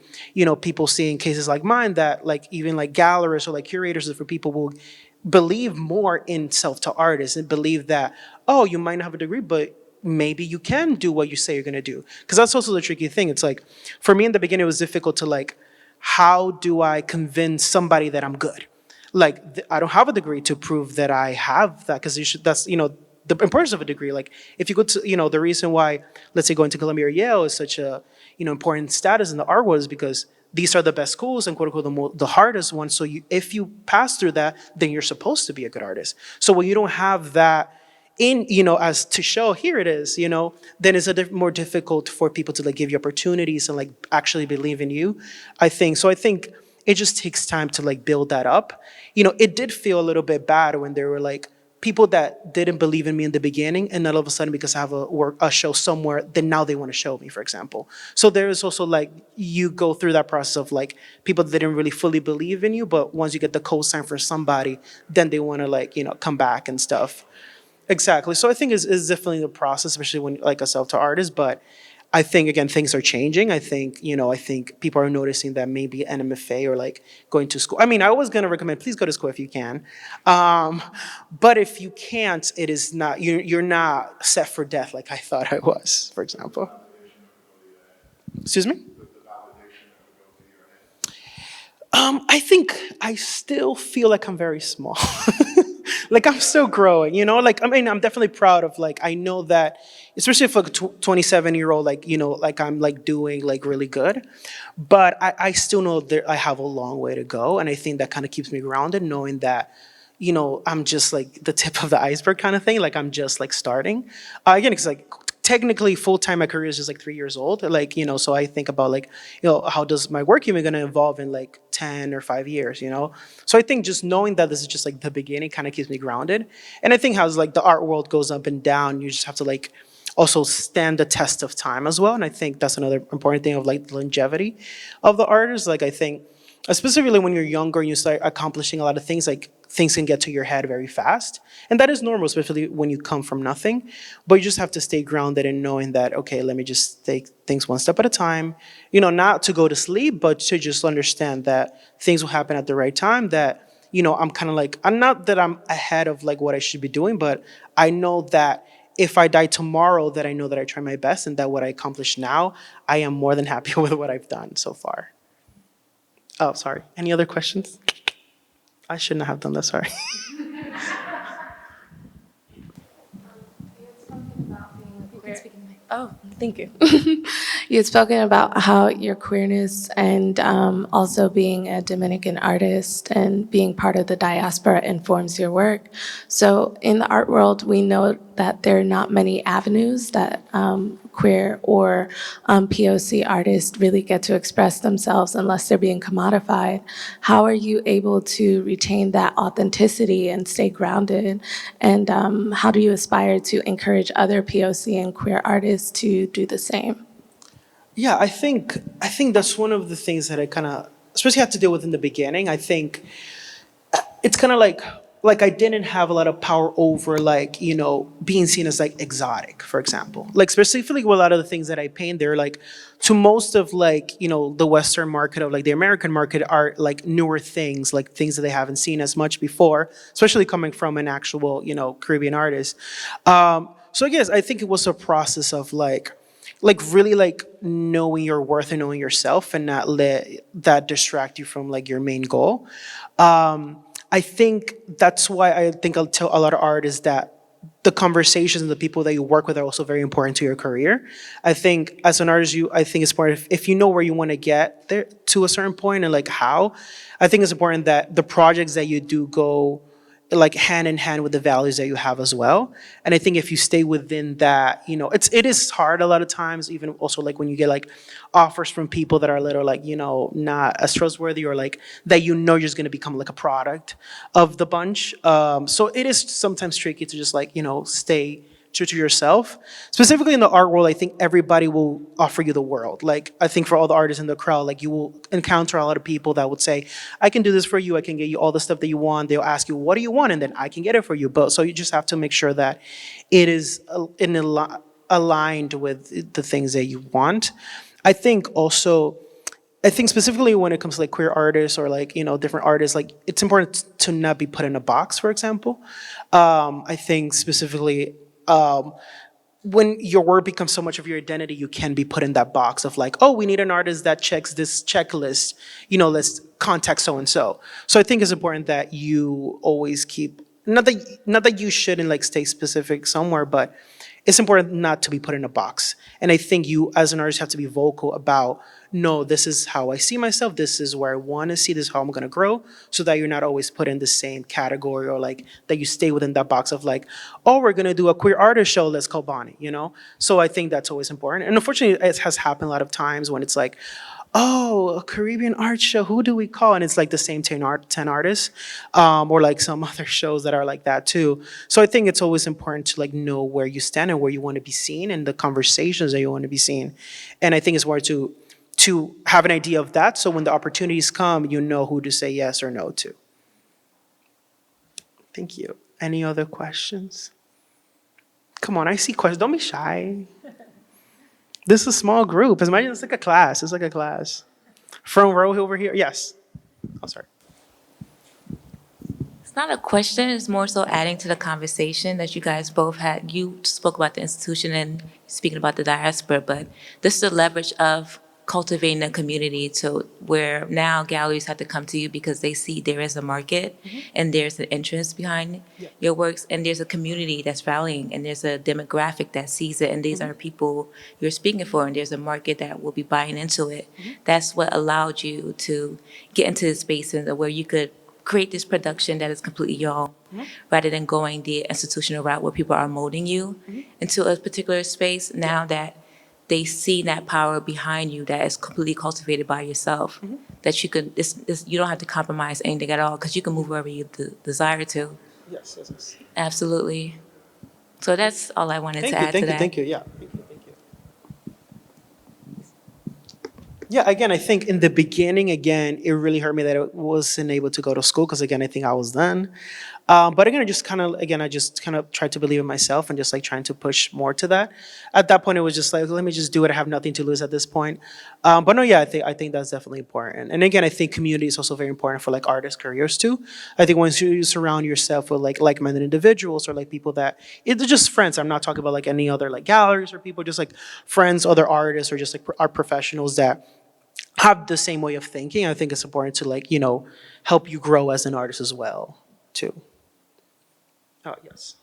people seeing cases like mine that even gallerists or curators for people will believe more in self-taught artists and believe that, oh, you might not have a degree, but maybe you can do what you say you're gonna do. Because that's also the tricky thing. It's for me in the beginning, it was difficult to how do I convince somebody that I'm good? I don't have a degree to prove that I have that, because that's, the importance of a degree. If you go to, the reason why, let's say going to Columbia or Yale is such a, important status in the art world is because these are the best schools and quote unquote the hardest ones. So if you pass through that, then you're supposed to be a good artist. So when you don't have that in, as to show, here it is, then it's more difficult for people to give you opportunities and actually believe in you, I think. So I think it just takes time to build that up. It did feel a little bit bad when there were people that didn't believe in me in the beginning, and then all of a sudden, because I have a show somewhere, then now they want to show me, for example. So there is also you go through that process of people that didn't really fully believe in you, but once you get the cosign for somebody, then they want to come back and stuff. Exactly. So I think it's definitely the process, especially when a self-taught artist. But I think again things are changing. I think people are noticing that maybe an MFA or going to school. I mean, I was gonna recommend please go to school if you can, but if you can't, it is not you're not set for death like I thought I was, for example. Excuse me. I think I still feel like I'm very small. I'm still growing, I mean, I'm definitely proud of, I know that, especially for a 27-year-old, I'm, doing, really good. But I still know that I have a long way to go. And I think that kind of keeps me grounded, knowing that, I'm just, the tip of the iceberg kind of thing. I'm just, starting. Again, because, technically full-time, my career is just 3 years old. So I think about how does my work even gonna evolve in 10 or 5 years, So I think just knowing that this is just the beginning kind of keeps me grounded. And I think how the art world goes up and down, you just have to also stand the test of time as well. And I think that's another important thing of like the longevity of the artist. Like I think, specifically when you're younger and you start accomplishing a lot of things, like things can get to your head very fast. And that is normal, especially when you come from nothing. But you just have to stay grounded in knowing that, okay, let me just take things one step at a time. You know, not to go to sleep, but to just understand that things will happen at the right time, that, you know, I'm kind of like, I'm not that I'm ahead of like what I should be doing, but I know that if I die tomorrow, that I know that I try my best and that what I accomplish now, I am more than happy with what I've done so far. Oh, sorry. Any other questions? I shouldn't have done that, sorry. Oh, thank you. You had spoken about how your queerness and also being a Dominican artist and being part of the diaspora informs your work. So in the art world, we know that there are not many avenues that queer or POC artists really get to express themselves unless they're being commodified. How are you able to retain that authenticity and stay grounded? And how do you aspire to encourage other POC and queer artists to do the same? Yeah, I think that's one of the things that I kind of, especially had to deal with in the beginning. I think it's kind of like I didn't have a lot of power over like, you know, being seen as like exotic, for example. Like specifically with a lot of the things that I paint, they're like to most of like, you know, the Western market of like the American market are like newer things, like things that they haven't seen as much before, especially coming from an actual, you know, Caribbean artist. So I guess I think it was a process of like really like knowing your worth and knowing yourself and not let that distract you from like your main goal. I think that's why I think I'll tell a lot of artists that the conversations and the people that you work with are also very important to your career. I think as an artist, I think it's important if you know where you want to get there to a certain point and like how, I think it's important that the projects that you do go like hand in hand with the values that you have as well. And I think if you stay within that, you know, it is hard a lot of times, even also like when you get like offers from people that are a little like, you know, not as trustworthy or like that you know you're just gonna become like a product of the bunch. So it is sometimes tricky to just like, you know, stay true to yourself. Specifically in the art world, I think everybody will offer you the world. Like I think for all the artists in the crowd, like you will encounter a lot of people that would say, I can do this for you, I can get you all the stuff that you want. They'll ask you, what do you want? And then I can get it for you. But so you just have to make sure that it is aligned with the things that you want. I think also, I think specifically when it comes to like queer artists or like, you know, different artists, like it's important to not be put in a box, for example. I think specifically, when your work becomes so much of your identity, you can be put in that box of like, oh, we need an artist that checks this checklist, you know, let's contact so and so. So I think it's important that you always keep, not that you shouldn't like stay specific somewhere, but it's important not to be put in a box. And I think you as an artist have to be vocal about, no, this is how I see myself, this is where I want to see, this is how I'm going to grow, so that you're not always put in the same category or like that you stay within that box of like, oh, we're going to do a queer artist show, let's call Bonnie, you know? So I think that's always important. And unfortunately, it has happened a lot of times when it's like, oh, a Caribbean art show, who do we call? And it's like the same 10 artists, or like some other shows that are like that too. So I think it's always important to like know where you stand and where you want to be seen and the conversations that you want to be seen. And I think it's more to have an idea of that, so when the opportunities come, you know who to say yes or no to. Thank you. Any other questions? Come on, I see questions. Don't be shy. This is a small group. Imagine it's like a class. It's like a class. Front row over here. Yes. Oh, sorry. It's not a question, it's more so adding to the conversation that you guys both had. You spoke about the institution and speaking about the diaspora, but this is the leverage of cultivating a community to where now galleries have to come to you because they see there is a market and there's an interest behind your works and there's a community that's rallying and there's a demographic that sees it and these are people you're speaking for and there's a market that will be buying into it. That's what allowed you to get into the spaces where you could create this production that is completely your own rather than going the institutional route where people are molding you into a particular space. Now that they see that power behind you that is completely cultivated by yourself, that you can, you don't have to compromise anything at all because you can move wherever you desire to. Yes. Absolutely. So that's all I wanted Thank to you, add thank to you, that. thank you, yeah. Thank you. Yeah, again, I think in the beginning, again, it really hurt me that I wasn't able to go to school because, again, I think I was done. But again, I just kind of tried to believe in myself and just like trying to push more to that. At that point, it was just like, let me just do it. I have nothing to lose at this point. But no, yeah, I think that's definitely important. And again, I think community is also very important for like artist careers too. I think once you surround yourself with like-minded individuals or like people that it's just friends. I'm not talking about like any other like galleries or people, just like friends, other artists, or just like art professionals that have the same way of thinking. I think it's important to like, help you grow as an artist as well, too. Oh, yes.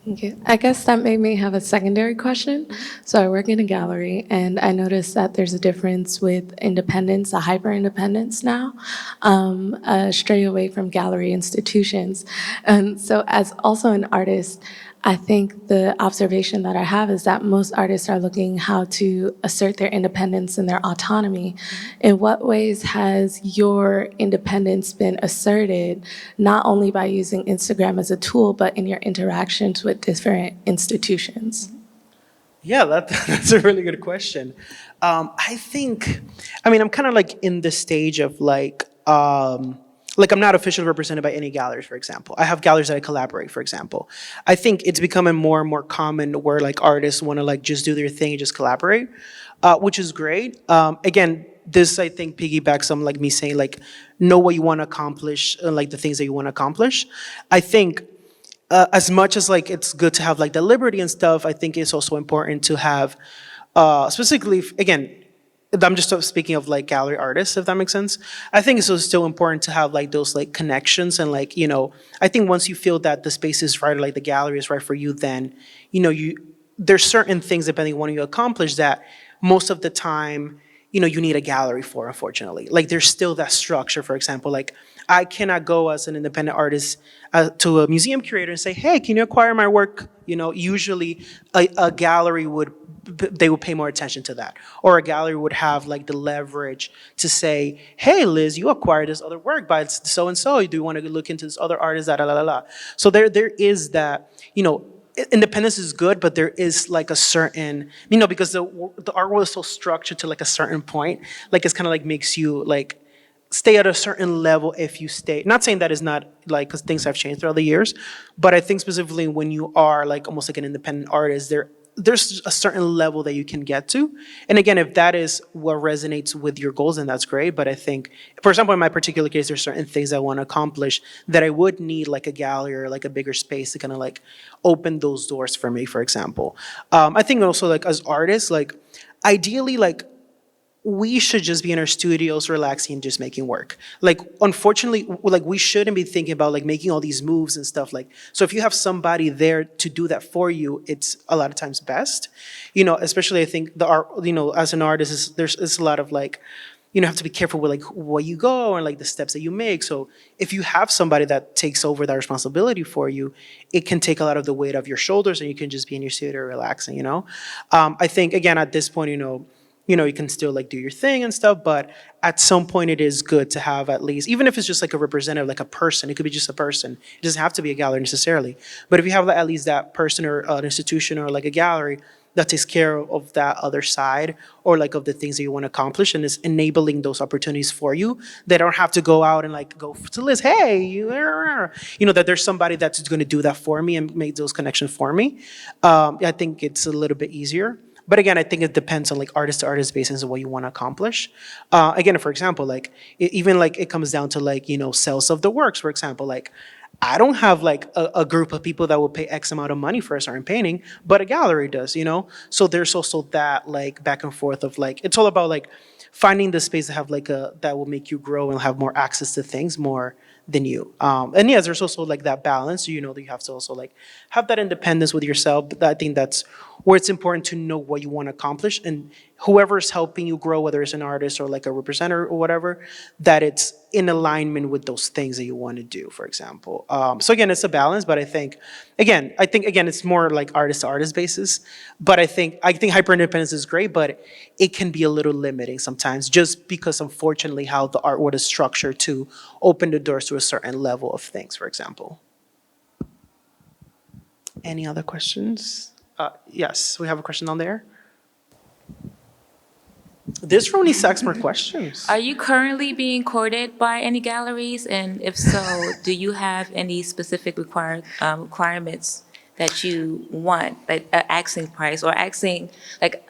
Thank you. I guess that made me have a secondary question. So I work in a gallery, and I noticed that there's a difference with independence, a hyper independence now, stray away from gallery institutions. And so, as also an artist, I think the observation that I have is that most artists are looking how to assert their independence and their autonomy. In what ways has your independence been asserted, not only by using Instagram as a tool, but in your interactions with different institutions? Yeah, that's a really good question. I think, I mean, I'm kind of like in the stage of like I'm not officially represented by any galleries, for example. I have galleries that I collaborate, for example. I think it's becoming more and more common where like artists want to like just do their thing and just collaborate, which is great. Again, this I think piggybacks on like me saying like know what you want to accomplish, like the things that you want to accomplish. I think as much as like it's good to have like the liberty and stuff, I think it's also important to have, specifically again, I'm just speaking of like gallery artists, if that makes sense. I think it's also still important to have like those like connections and like I think once you feel that the space is right or like the gallery is right for you, then you there's certain things depending on what you accomplish that most of the time you need a gallery for, unfortunately. Like there's still that structure. For example, like I cannot go as an independent artist to a museum curator and say, hey, can you acquire my work? Usually a gallery they would pay more attention to that. Or a gallery would have like the leverage to say, hey, Liz, you acquired this other work by so-and-so. Do you want to look into this other artist? Da, da, da, da, da. So there is that, independence is good, but there is like a certain, because the art world is so structured to like a certain point, like it's kind of like makes you like stay at a certain level if you stay. Not saying that is not like, because things have changed throughout the years, but I think specifically when you are like almost like an independent artist, there's a certain level that you can get to. And again, if that is what resonates with your goals, then that's great. But I think, for example, in my particular case, there's certain things I want to accomplish that I would need like a gallery or like a bigger space to kind of like open those doors for me, for example. I think also like as artists, like ideally, like we should just be in our studios relaxing and just making work. Like unfortunately, like we shouldn't be thinking about like making all these moves and stuff. Like, so if you have somebody there to do that for you, it's a lot of times best. Especially I think the art, as an artist, there's a lot of like, have to be careful with like where you go and like the steps that you make. So if you have somebody that takes over that responsibility for you, it can take a lot of the weight off your shoulders and you can just be in your studio relaxing, I think again, at this point, you can still like do your thing and stuff, but at some point it is good to have at least, even if it's just like a representative, like a person, it could be just a person. It doesn't have to be a gallery necessarily. But if you have at least that person or an institution or like a gallery that takes care of that other side or like of the things that you want to accomplish and is enabling those opportunities for you, they don't have to go out and like go to Liz, hey, that there's somebody that's going to do that for me and make those connections for me. I think it's a little bit easier. But again, I think it depends on like artist to artist basis of what you want to accomplish. Again, for example, like even like it comes down to like, sales of the works, for example, like I don't have like a group of people that will pay X amount of money for a certain painting, but a gallery does, So there's also that like back and forth of like, it's all about like finding the space to have like that will make you grow and have more access to things more than you. And yes, there's also like that balance. That you have to also like have that independence with yourself. But I think that's where it's important to know what you want to accomplish, and whoever's helping you grow, whether it's an artist or like a representative or whatever, that it's in alignment with those things that you want to do, for example. So again, it's a balance, but I think again, it's more like artist to artist basis. But I think hyper independence is great, but it can be a little limiting sometimes, just because unfortunately how the art world is structured to open the doors to a certain level of things, for example. Any other questions? Yes, we have a question down there. This room needs to ask more questions. Are you currently being courted by any galleries? And if so, do you have any specific requirements that you want, like asking price or asking, like,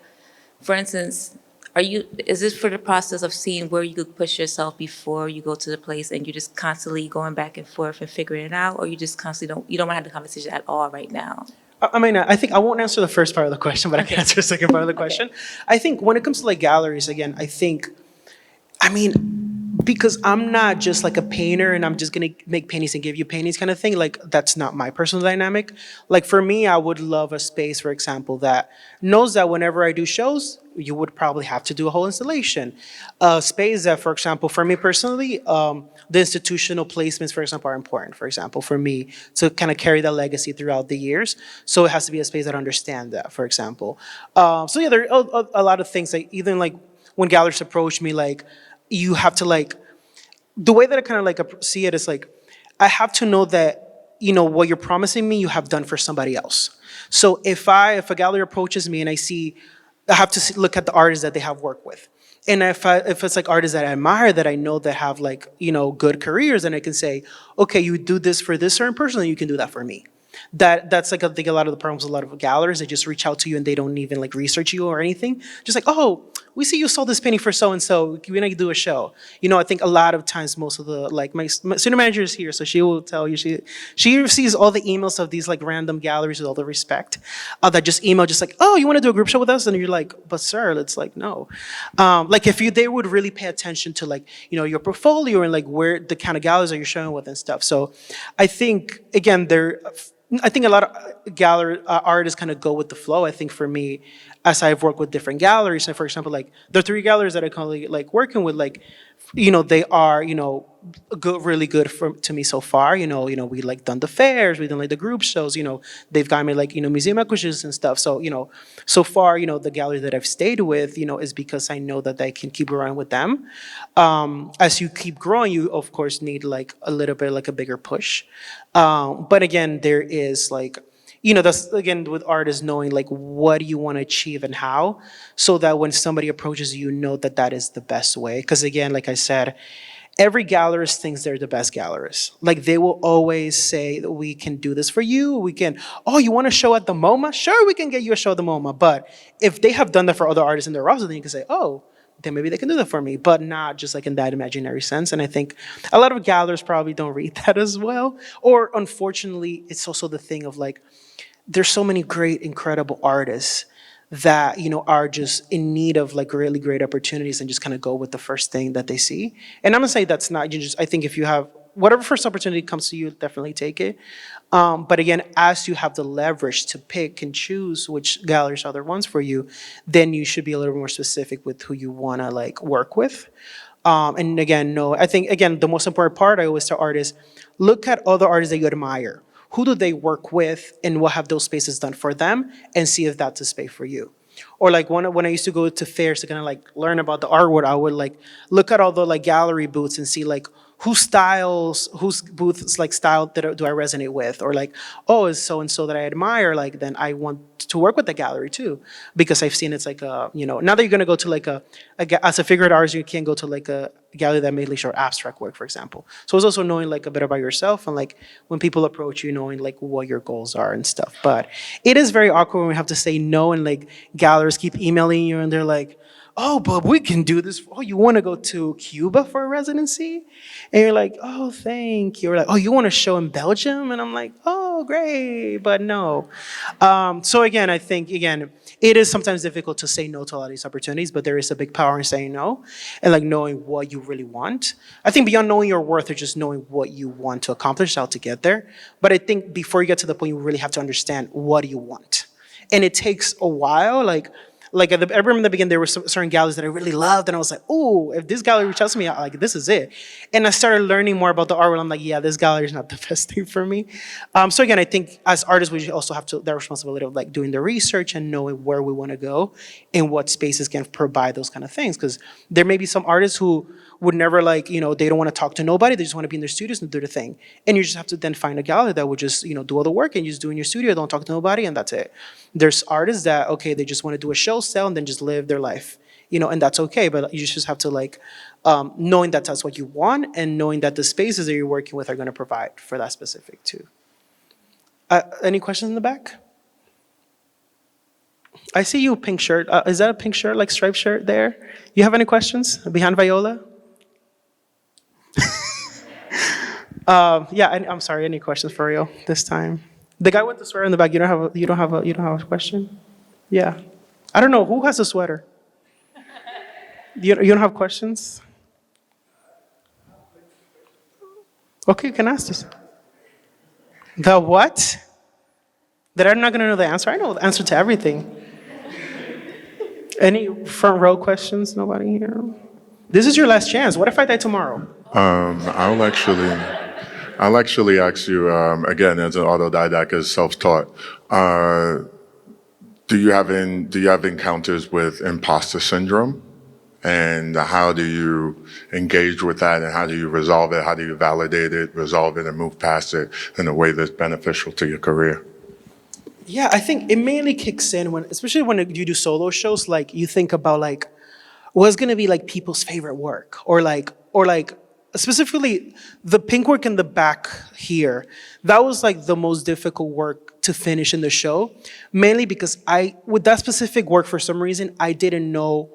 for instance, is this for the process of seeing where you could push yourself before you go to the place and you're just constantly going back and forth and figuring it out, or you just constantly you don't want to have the conversation at all right now? I mean, I think I won't answer the first part of the question, but I can answer the second part of the question. I think when it comes to like galleries, again, I mean, because I'm not just like a painter and I'm just gonna make paintings and give you paintings kind of thing, like that's not my personal dynamic. Like for me, I would love a space, for example, that knows that whenever I do shows, you would probably have to do a whole installation. A space that, for example, for me personally, the institutional placements, for example, are important, for example, for me to kind of carry that legacy throughout the years. So it has to be a space that understands that, for example. So yeah, there are a lot of things, like even like when galleries approach me, like you have to like, the way that I kind of like see it is like, I have to know that, you know, what you're promising me, you have done for somebody else. So if a gallery approaches me and I have to look at the artists that they have worked with. And if it's like artists that I admire, that I know that have like, you know, good careers, and I can say, okay, you do this for this certain person, and you can do that for me. That's like I think a lot of the problems with a lot of galleries, they just reach out to you and they don't even like research you or anything. Just like, oh, we see you sold this painting for so and so. We're gonna do a show. You know, I think a lot of times most of the like my senior manager is here, so she will tell you she receives all the emails of these like random galleries with all the respect that just email just like, oh, you want to do a group show with us? And you're like, but sir, it's like no. Like if they would really pay attention to like, you know, your portfolio and like where the kind of galleries that you're showing with and stuff. So I think again I think a lot of gallery artists kind of go with the flow. I think for me, as I've worked with different galleries, and for example, like the 3 galleries that I currently like working with, like, you know, they are, you know, really good to me so far. You know, we like done the fairs, we done like the group shows. You know, they've got me like, you know, museum acquisitions and stuff. So you know, so far, you know, the gallery that I've stayed with, you know, is because I know that I can keep growing with them. As you keep growing, you of course need like a little bit like a bigger push. But again, there is like, you know, that's again with artists knowing like what do you want to achieve and how, so that when somebody approaches you, you know that that is the best way. Because again, like I said, every gallerist thinks they're the best gallerist. Like they will always say that we can do this for you. We can, oh, you want a show at the MoMA? Sure, we can get you a show at the MoMA. But if they have done that for other artists in their roster, then you can say, oh, then maybe they can do that for me, but not just like in that imaginary sense. And I think a lot of gallerists probably don't read that as well. Or unfortunately, it's also the thing of like, there's so many great, incredible artists that, you know, are just in need of like really great opportunities and just kind of go with the first thing that they see. And I'm gonna say that's not, you just, I think if you have whatever first opportunity comes to you, definitely take it. But again, as you have the leverage to pick and choose which galleries are the ones for you, then you should be a little more specific with who you wanna like work with. And again, no, I think again, the most important part I always tell artists, look at other artists that you admire. Who do they work with and what have those spaces done for them, and see if that's a space for you. Or like when I used to go to fairs to kind of like learn about the art world, I would like look at all the like gallery booths and see like whose booths like style do I resonate with, or like, oh, is so and so that I admire, like then I want to work with the gallery too, because I've seen it's like a, you know, now that you're gonna go to like as a figurative artist, you can't go to like a gallery that mainly show abstract work, for example. So it's also knowing like a bit about yourself and like when people approach you, knowing like what your goals are and stuff. But it is very awkward when we have to say no and like galleries keep emailing you and they're like, oh, but we can do this. Oh, you want to go to Cuba for a residency? And you're like, oh, thank you. Or like, oh, you want to show in Belgium? And I'm like, oh, great, but no. So again, I think, again, it is sometimes difficult to say no to a lot of these opportunities, but there is a big power in saying no and like knowing what you really want. I think beyond knowing your worth or just knowing what you want to accomplish, how to get there. But I think before you get to the point, you really have to understand what do you want. And it takes a while, like like I remember in the beginning there were some certain galleries that I really loved, and I was like, oh, if this gallery reached out to me, like this is it. And I started learning more about the art world. I'm like, yeah, this gallery is not the best thing for me. So again, I think as artists we also have the responsibility of like doing the research and knowing where we want to go and what spaces can provide those kind of things. Because there may be some artists who would never like, they don't want to talk to nobody. They just want to be in their studios and do their thing. And you just have to then find a gallery that would just, do all the work and you just do in your studio, don't talk to nobody, and that's it. There's artists that, okay, they just want to do a show, sell, and then just live their life, and that's okay. But you just have to like, knowing that that's what you want and knowing that the spaces that you're working with are going to provide for that specific too. Any questions in the back? I see you, pink shirt. Is that a pink shirt, like striped shirt there? You have any questions behind Viola? Yeah, I'm sorry. Any questions for real this time? The guy with the sweater in the back. You don't have a question? Yeah. I don't know who has a sweater. You don't have questions? Okay, you can ask this. The what? That I'm not gonna know the answer. I know the answer to everything. Any front row questions? Nobody here? This is your last chance. What if I die tomorrow? I'll actually ask you, again, as an autodidact, as self-taught, do you have encounters with imposter syndrome? And how do you engage with that, and how do you resolve it? How do you validate it, resolve it, and move past it in a way that's beneficial to your career? Yeah, I think it mainly kicks in especially when you do solo shows, like you think about like, what's gonna be like people's favorite work? Or like specifically the pink work in the back here, that was like the most difficult work to finish in the show, mainly because with that specific work, for some reason, I didn't know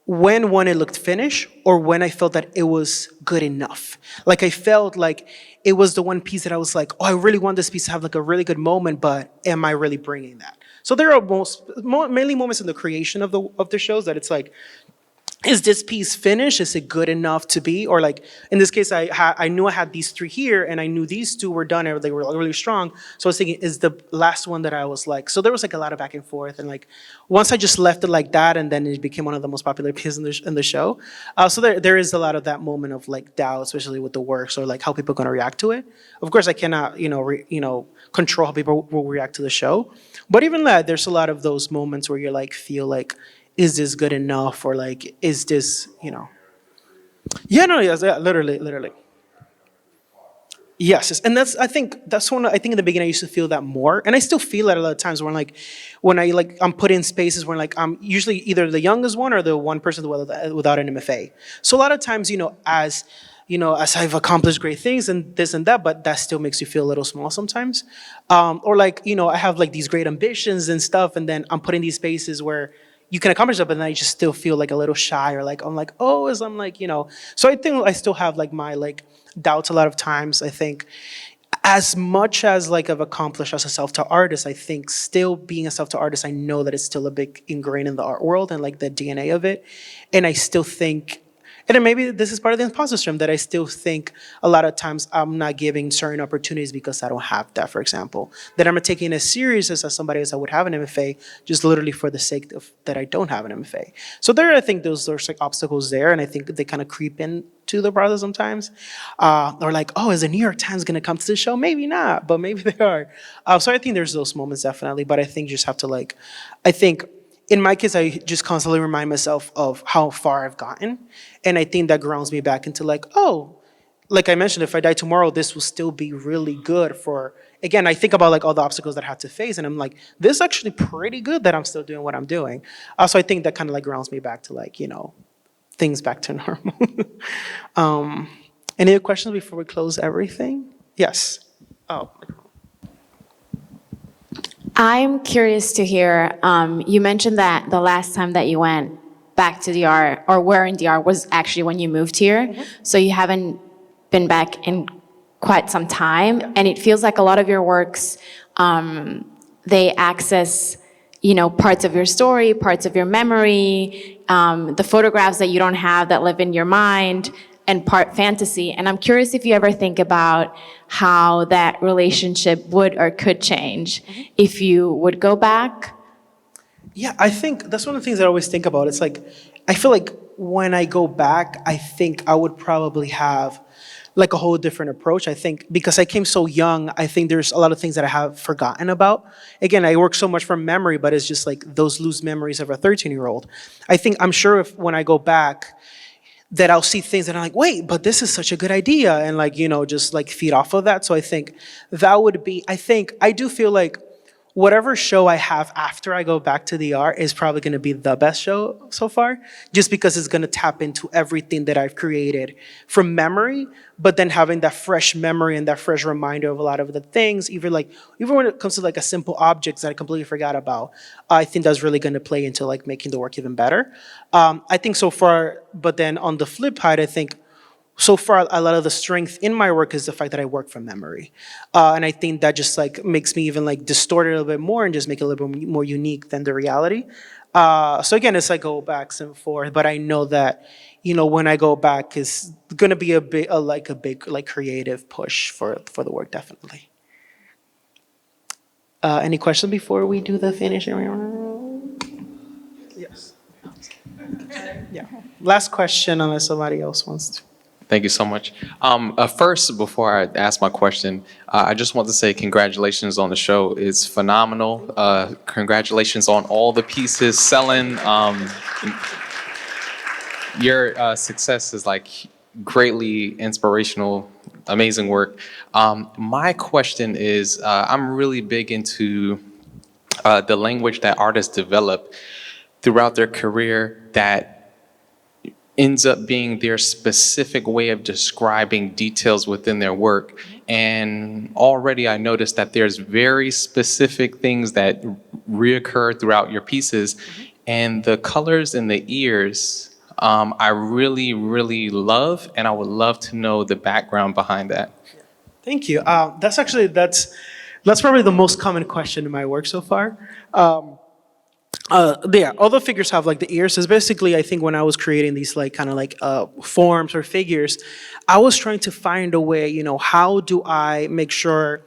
when it looked finished or when I felt that it was good enough. Like I felt like it was the one piece that I was like, oh, I really want this piece to have like a really good moment, but am I really bringing that? So there are mainly moments in the creation of the shows that it's like, is this piece finished? Is it good enough to be? Or like, in this case, I knew I had these three here and I knew these two were done and they were really strong. So I was thinking, is the last one that I was like, so there was like a lot of back and forth. And like, once I just left it like that and then it became one of the most popular pieces in the show. So there is a lot of that moment of like doubt, especially with the works or like how people are gonna react to it. Of course, I cannot, control how people will react to the show. But even that, there's a lot of those moments where you like, feel like, is this good enough? Or like, is this, Yeah, no, yes, yeah, literally. Yes, and I think in the beginning I used to feel that more, and I still feel it a lot of times when I'm put in spaces where like I'm usually either the youngest one or the one person without an MFA. So a lot of times, as I've accomplished great things and this and that, but that still makes you feel a little small sometimes. Or like, I have like these great ambitions and stuff, and then I'm put in these spaces where you can accomplish it, but then I just still feel like a little shy or like, I'm like, oh, so I think I still have like my like doubts a lot of times. I think as much as like I've accomplished as a self-taught artist, I think still being a self-taught artist, I know that it's still a big ingrained in the art world and like the DNA of it. And I still think, and then maybe this is part of the imposter syndrome, that I still think a lot of times I'm not giving certain opportunities because I don't have that, for example. That I'm not taking it as serious as somebody else that would have an MFA, just literally for the sake of that I don't have an MFA. So I think there's like obstacles there, and I think they kind of creep into the process sometimes. Or like, oh, is the New York Times gonna come to the show? Maybe not, but maybe they are. So I think there's those moments definitely, but I think you just have to in my case, I just constantly remind myself of how far I've gotten. And I think that grounds me back into like, oh, like I mentioned, if I die tomorrow, this will still be really good for, again, I think about like all the obstacles that I have to face. And I'm like, this is actually pretty good that I'm still doing what I'm doing. So I think that kind of like grounds me back to like, things back to normal. Any other questions before we close everything? Yes. Oh. I'm curious to hear, you mentioned that the last time that you went back to DR or were in DR was actually when you moved here. Mm-hmm. So you haven't been back in quite some time. Yeah. And it feels like a lot of your works, they access, parts of your story, parts of your memory, the photographs that you don't have that live in your mind, and part fantasy. And I'm curious if you ever think about how that relationship would or could change if you would go back. Yeah, I think that's one of the things that I always think about. It's like, I feel like when I go back, I think I would probably have like a whole different approach. I think because I came so young, I think there's a lot of things that I have forgotten about. Again, I work so much from memory, but it's just like those loose memories of a 13-year-old. I'm sure if when I go back, that I'll see things that I'm like, wait, but this is such a good idea, and like, just like feed off of that. So I think that would be, I do feel like whatever show I have after I go back to the art is probably going to be the best show so far, just because it's going to tap into everything that I've created from memory, but then having that fresh memory and that fresh reminder of a lot of the things, even when it comes to like a simple objects that I completely forgot about, I think that's really going to play into like making the work even better. I think so far, but then on the flip side, I think so far, a lot of the strength in my work is the fact that I work from memory. And I think that just like makes me even like distort it a little bit more and just make it a little bit more unique than the reality. So again, it's like go back and forth, but I know that, when I go back is gonna be a big like creative push for the work, definitely. Any questions before we do the finishing? Yes. Yeah. Last question, unless somebody else wants to. Thank you so much. First, before I ask my question, I just want to say congratulations on the show. It's phenomenal. Congratulations on all the pieces selling. Your success is like greatly inspirational, amazing work. My question is, I'm really big into the language that artists develop throughout their career that ends up being their specific way of describing details within their work. And already I noticed that there's very specific things that reoccur throughout your pieces. And the colors in the ears, I really, really love, and I would love to know the background behind that. Thank you. That's probably the most common question in my work so far. Yeah, all the figures have like the ears. It's basically, I think when I was creating these like kind of like forms or figures, I was trying to find a way, how do I make sure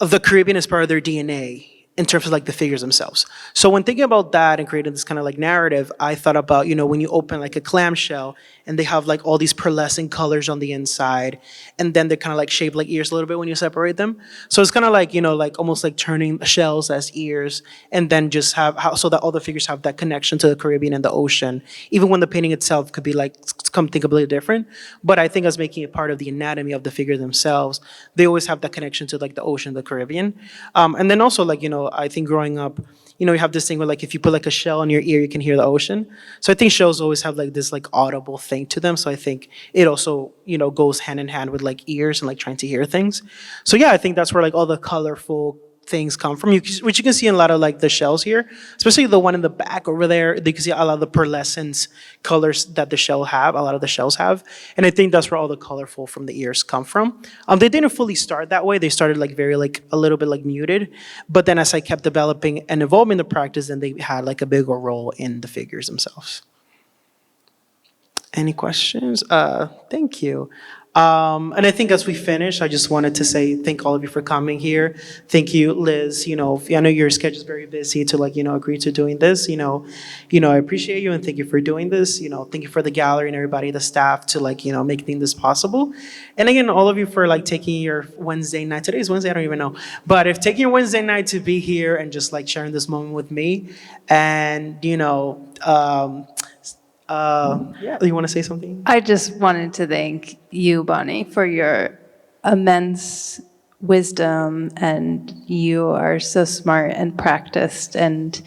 the Caribbean is part of their DNA in terms of like the figures themselves. So when thinking about that and creating this kind of like narrative, I thought about, when you open like a clamshell and they have like all these pearlescent colors on the inside, and then they're kind of like shaped like ears a little bit when you separate them. So it's kind of like, like almost like turning shells as ears, and then just so that all the figures have that connection to the Caribbean and the ocean, even when the painting itself could be like something completely different. But I think as making it part of the anatomy of the figure themselves, they always have that connection to like the ocean, the Caribbean. And then also like, I think growing up, you have this thing where like if you put like a shell on your ear, you can hear the ocean. So I think shells always have like this like audible thing to them. So I think it also, goes hand in hand with like ears and like trying to hear things. So yeah, I think that's where like all the colorful things come from, which you can see in a lot of like the shells here, especially the one in the back over there. You can see a lot of the pearlescent colors that a lot of the shells have. And I think that's where all the colorful from the ears come from. They didn't fully start that way. They started like very like a little bit like muted, but then as I kept developing and evolving the practice, then they had like a bigger role in the figures themselves. Any questions? Thank you. And I think as we finish, I just wanted to say thank all of you for coming here. Thank you, Liz. I know your schedule is very busy to like, agree to doing this. I appreciate you and thank you for doing this. Thank you for the gallery and everybody, the staff to like, making this possible. And again, all of you for like taking your Wednesday night. Today is Wednesday, I don't even know. But if taking your Wednesday night to be here and just like sharing this moment with me, and yeah, you want to say something? I just wanted to thank you, Bonnie, for your immense wisdom, and you are so smart and practiced. And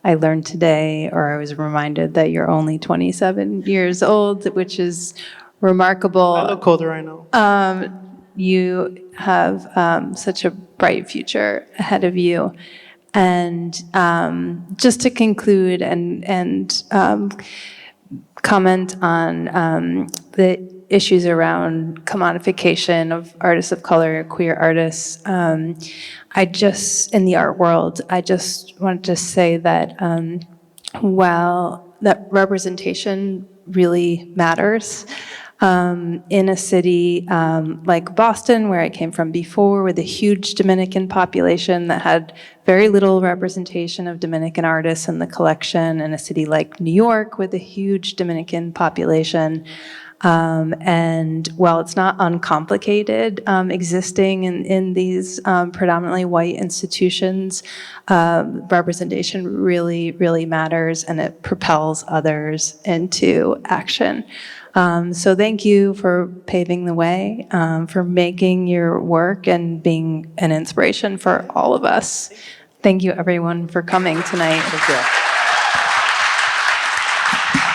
I learned today, or I was reminded that you're only 27 years old, which is remarkable. I look older, I know. You have such a bright future ahead of you. And just to conclude and comment on the issues around commodification of artists of color, queer artists. In the art world, I just wanted to say that while that representation really matters, in a city like Boston, where I came from before, with a huge Dominican population that had very little representation of Dominican artists in the collection, and a city like New York with a huge Dominican population. And while it's not uncomplicated existing in these predominantly white institutions, representation really, really matters, and it propels others into action. So thank you for paving the way, for making your work and being an inspiration for all of us. Thank you, everyone, for coming tonight. Thank you.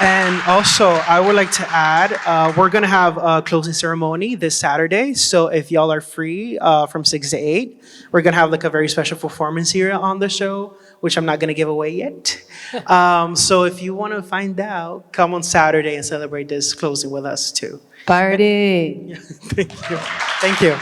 And also, I would like to add, we're going to have a closing ceremony this Saturday. So if y'all are free from 6 to 8, we're going to have like a very special performance here on the show, which I'm not going to give away yet. So if you want to find out, come on Saturday and celebrate this closing with us too. Party! Thank you. Thank you.